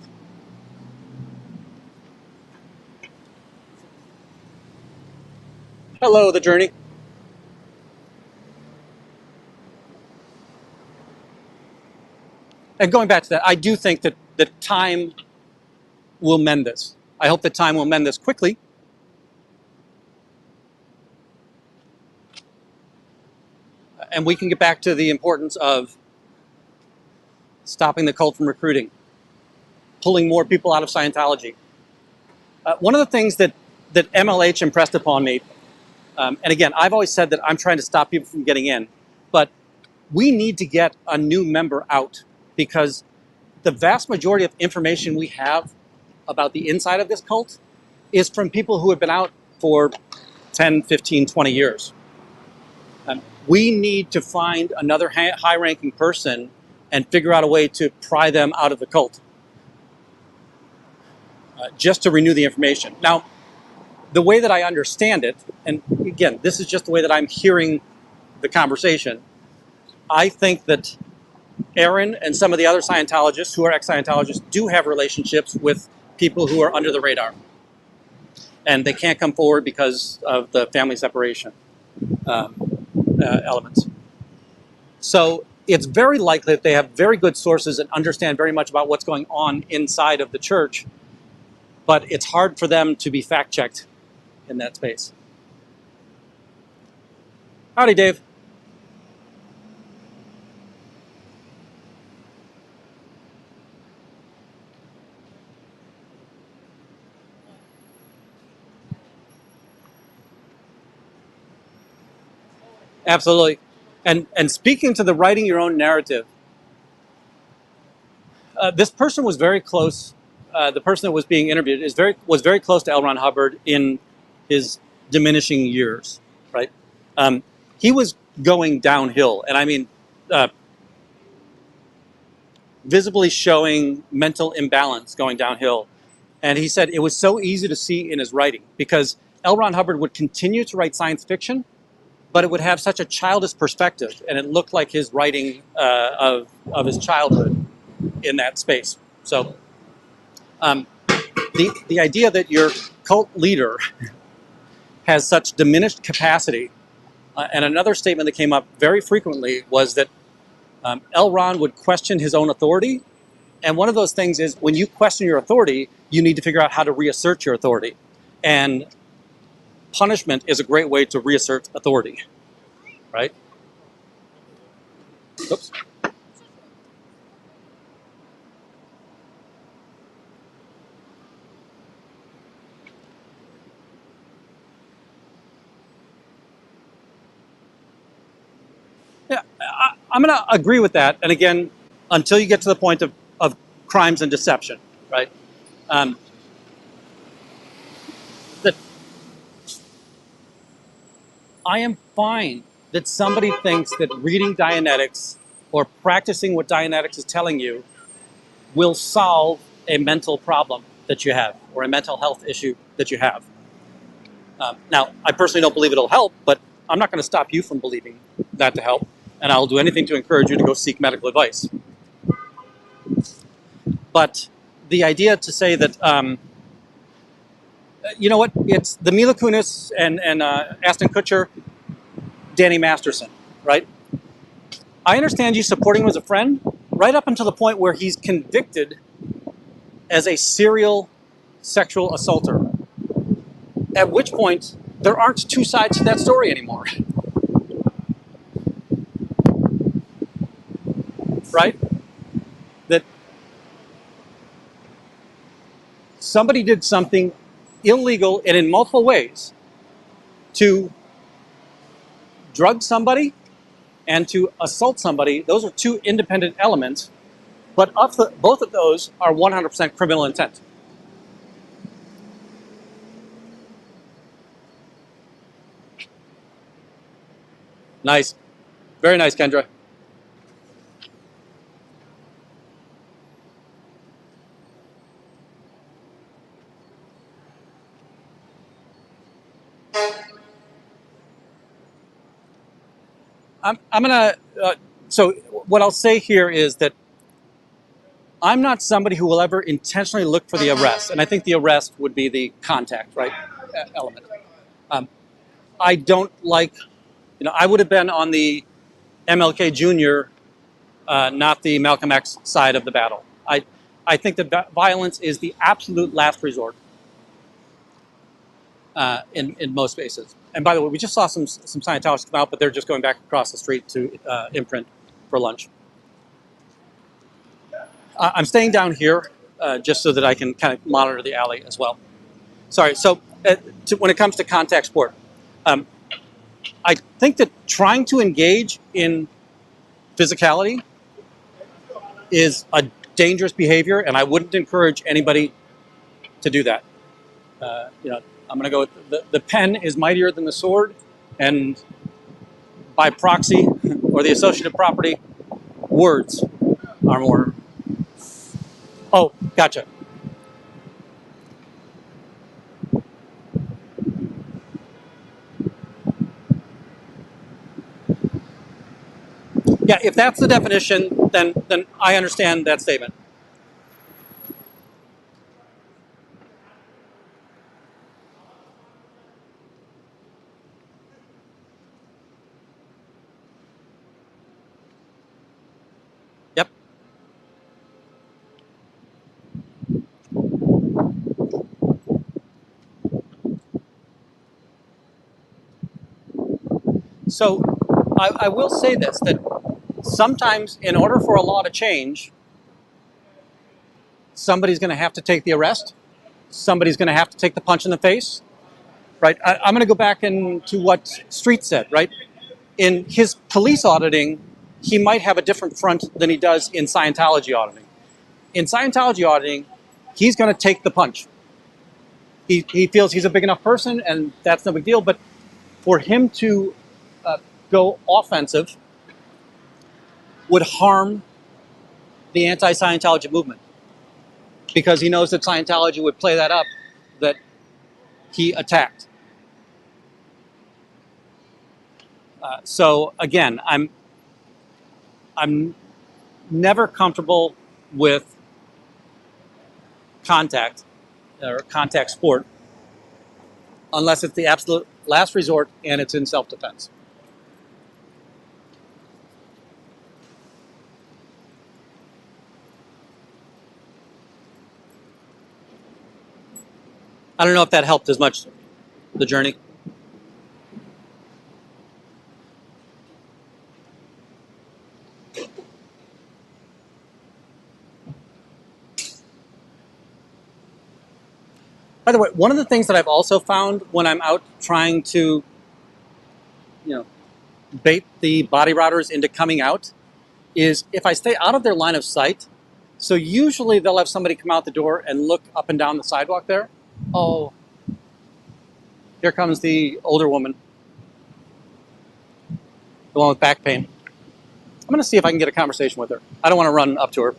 Hello, The Journey. And going back to that, I do think that time will mend this. I hope that time will mend this quickly. And we can get back to the importance of stopping the cult from recruiting, pulling more people out of Scientology. One of the things that MLH impressed upon me, and again, I've always said that I'm trying to stop people from getting in, but we need to get a new member out, because the vast majority of information we have about the inside of this cult is from people who have been out for 10, 15, 20 years. We need to find another high-ranking person and figure out a way to pry them out of the cult, just to renew the information. Now, the way that I understand it, and again, this is just the way that I'm hearing the conversation, I think that Aaron and some of the other Scientologists who are ex-Scientologists do have relationships with people who are under the radar. And they can't come forward because of the family separation elements. So it's very likely that they have very good sources and understand very much about what's going on inside of the church, but it's hard for them to be fact-checked in that space. Howdy, Dave. Absolutely. And speaking to the writing your own narrative, this person was very close. The person that was being interviewed was very close to L. Ron Hubbard in his diminishing years, right? He was going downhill, and I mean, visibly showing mental imbalance going downhill. And he said it was so easy to see in his writing, because L. Ron Hubbard would continue to write science fiction, but it would have such a childish perspective, and it looked like his writing of his childhood in that space. So the idea that your cult leader has such diminished capacity, and another statement that came up very frequently was that L. Ron would question his own authority, and one of those things is when you question your authority, you need to figure out how to reassert your authority, and punishment is a great way to reassert authority. right? Oops. Yeah, I'm going to agree with that. And again, until you get to the point of crimes and deception, right? Um, that I am fine that somebody thinks that reading Dianetics or practicing what Dianetics is telling you will solve a mental problem that you have or a mental health issue that you have. Now, I personally don't believe it'll help, but I'm not going to stop you from believing that to help, and I'll do anything to encourage you to go seek medical advice. But the idea to say that, you know what, it's the Mila Kunis and Ashton Kutcher, Danny Masterson, right? I understand you supporting him as a friend right up until the point where he's convicted as a serial sexual assaulter. At which point, there aren't two sides to that story anymore. Right? That somebody did something illegal and in multiple ways to drug somebody and to assault somebody. Those are two independent elements, but both of those are 100% criminal intent. Nice. Very nice, Kendra. I'm going to, so what I'll say here is that I'm not somebody who will ever intentionally look for the arrest. And I think the arrest would be the contact, right, element. I don't like, I would have been on the MLK Jr., not the Malcolm X side of the battle. I think that violence is the absolute last resort in most cases. And by the way, we just saw some Scientologists come out, but they're just going back across the street to Imprint for lunch. I'm staying down here just so that I can kind of monitor the alley as well. Sorry, so when it comes to contact sport, I think that trying to engage in physicality is a dangerous behavior, and I wouldn't encourage anybody to do that. I'm going to go with the pen is mightier than the sword, and by proxy or the associative property, words are more. Oh, gotcha. Yeah, if that's the definition, then I understand that statement. Yep. So I will say this, that sometimes in order for a law to change, somebody's going to have to take the arrest. Somebody's going to have to take the punch in the face, right? I'm going to go back into what Street said, right? In his police auditing, he might have a different front than he does in Scientology auditing. In Scientology auditing, he's going to take the punch. He feels he's a big enough person, and that's no big deal. But for him to go offensive would harm the anti-Scientology movement, because he knows that Scientology would play that up, that he attacked. So again, I'm never comfortable with contact or contact sport unless it's the absolute last resort and it's in self-defense. I don't know if that helped as much, the journey. By the way, one of the things that I've also found when I'm out trying to, bait the body routers into coming out is if I stay out of their line of sight. So usually they'll have somebody come out the door and look up and down the sidewalk there. Oh, here comes the older woman, the one with back pain. I'm going to see if I can get a conversation with her. I don't want to run up to her.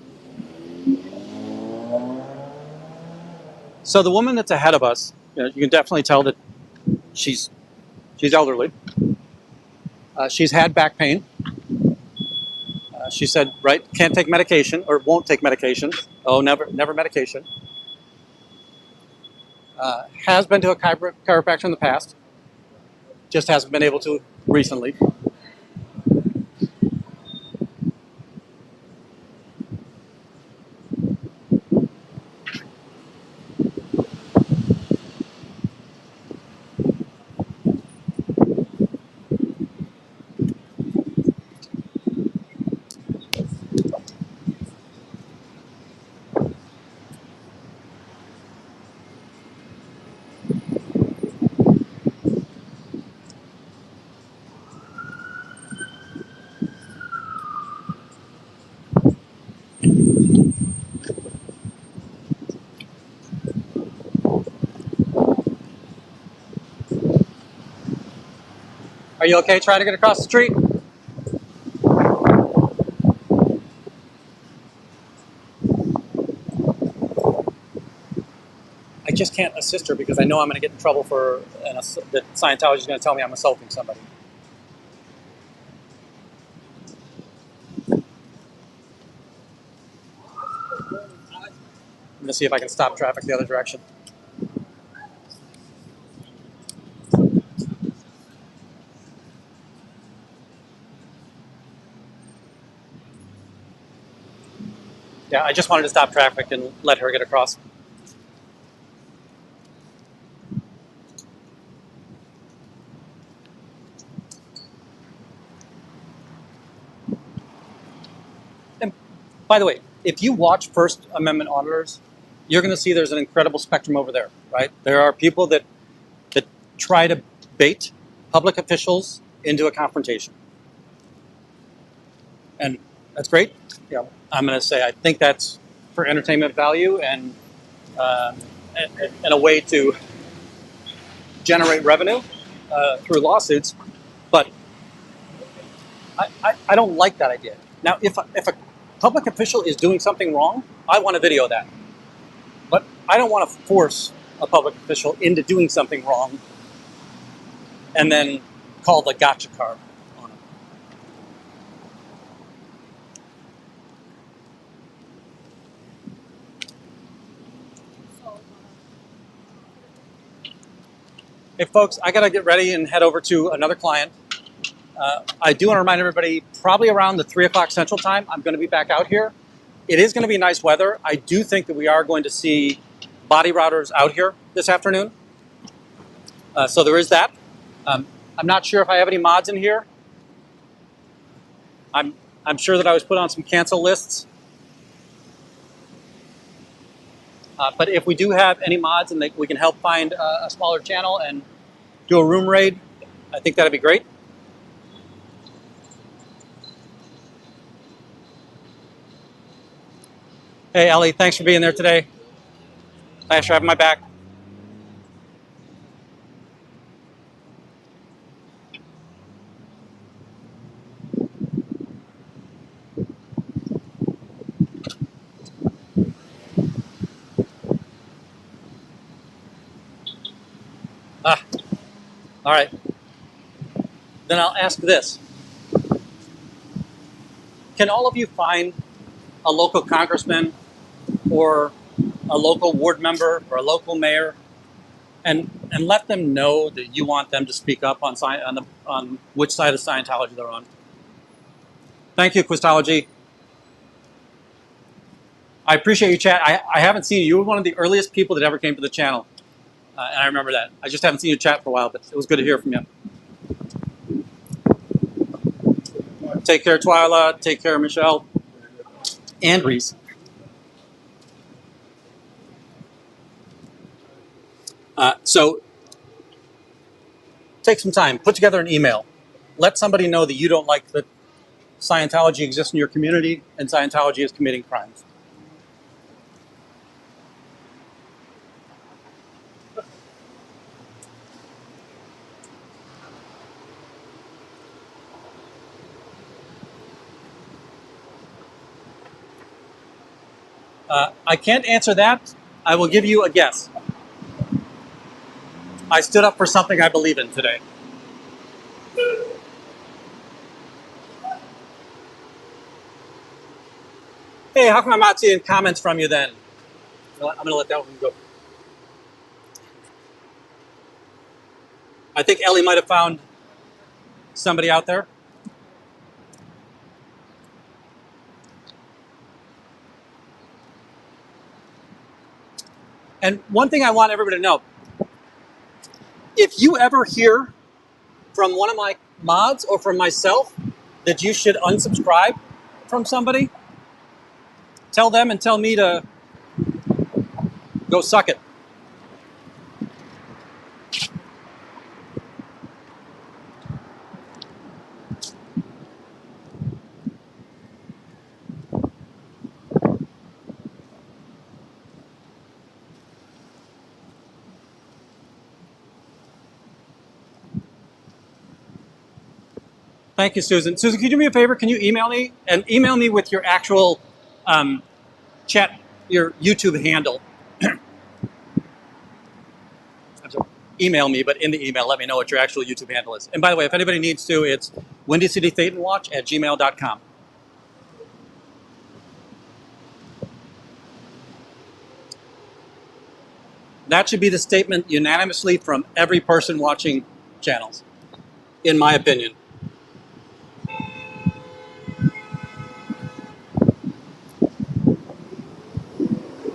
So the woman that's ahead of us, you can definitely tell that she's elderly. She's had back pain. She said, right, can't take medication or won't take medication. Oh, never medication. Has been to a chiropractor in the past. Just hasn't been able to recently. Are you okay trying to get across the street? I just can't assist her because I know I'm going to get in trouble for that Scientology is going to tell me I'm assaulting somebody. I'm going to see if I can stop traffic the other direction. Yeah, I just wanted to stop traffic and let her get across. And by the way, if you watch First Amendment auditors, you're going to see there's an incredible spectrum over there, right? There are people that try to bait public officials into a confrontation. And that's great. I'm going to say I think that's for entertainment value and a way to generate revenue through lawsuits. But I don't like that idea. Now, if a public official is doing something wrong, I want to video that. But I don't want to force a public official into doing something wrong and then call the gotcha card on them. Hey, folks, I got to get ready and head over to another client. I do want to remind everybody, probably around the 3 o'clock Central Time, I'm going to be back out here. It is going to be nice weather. I do think that we are going to see body routers out here this afternoon. So there is that. I'm not sure if I have any mods in here. I'm sure that I was put on some cancel lists. But if we do have any mods and we can help find a smaller channel and do a room raid, I think that'd be great. Hey, Ellie, thanks for being there today. Thanks for having my back. All right. Then I'll ask this. Can all of you find a local congressman or a local ward member or a local mayor and let them know that you want them to speak up on which side of Scientology they're on? Thank you, Quistology. I appreciate you, Chad. I haven't seen you. You were one of the earliest people that ever came to the channel. And I remember that. I just haven't seen you chat for a while, but it was good to hear from you. Take care, Twyla. Take care, Michelle. And Reese. So take some time, put together an email. Let somebody know that you don't like that Scientology exists in your community and Scientology is committing crimes. I can't answer that. I will give you a guess. I stood up for something I believe in today. Hey, how come I'm not seeing comments from you then? I'm going to let that one go. I think Ellie might have found somebody out there. And one thing I want everybody to know, if you ever hear from one of my mods or from myself that you should unsubscribe from somebody, tell them and tell me to go suck it. Thank you, Susan. Susan, can you do me a favor? Can you email me? And email me with your actual chat, your YouTube handle. Email me, but in the email, let me know what your actual YouTube handle is. And by the way, if anybody needs to, it's WindyCityThetanWatch@gmail.com. That should be the statement unanimously from every person watching channels, in my opinion.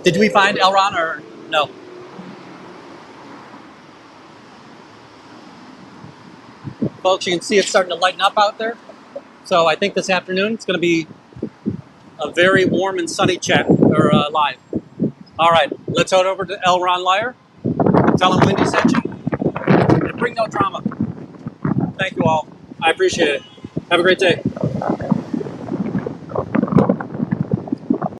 Did we find Elron or no? Folks, you can see it's starting to lighten up out there. So I think this afternoon it's going to be a very warm and sunny chat or live. All right, let's head over to Elron Liar. Tell him Windy sent you. And bring no drama. Thank you all. I appreciate it. Have a great day.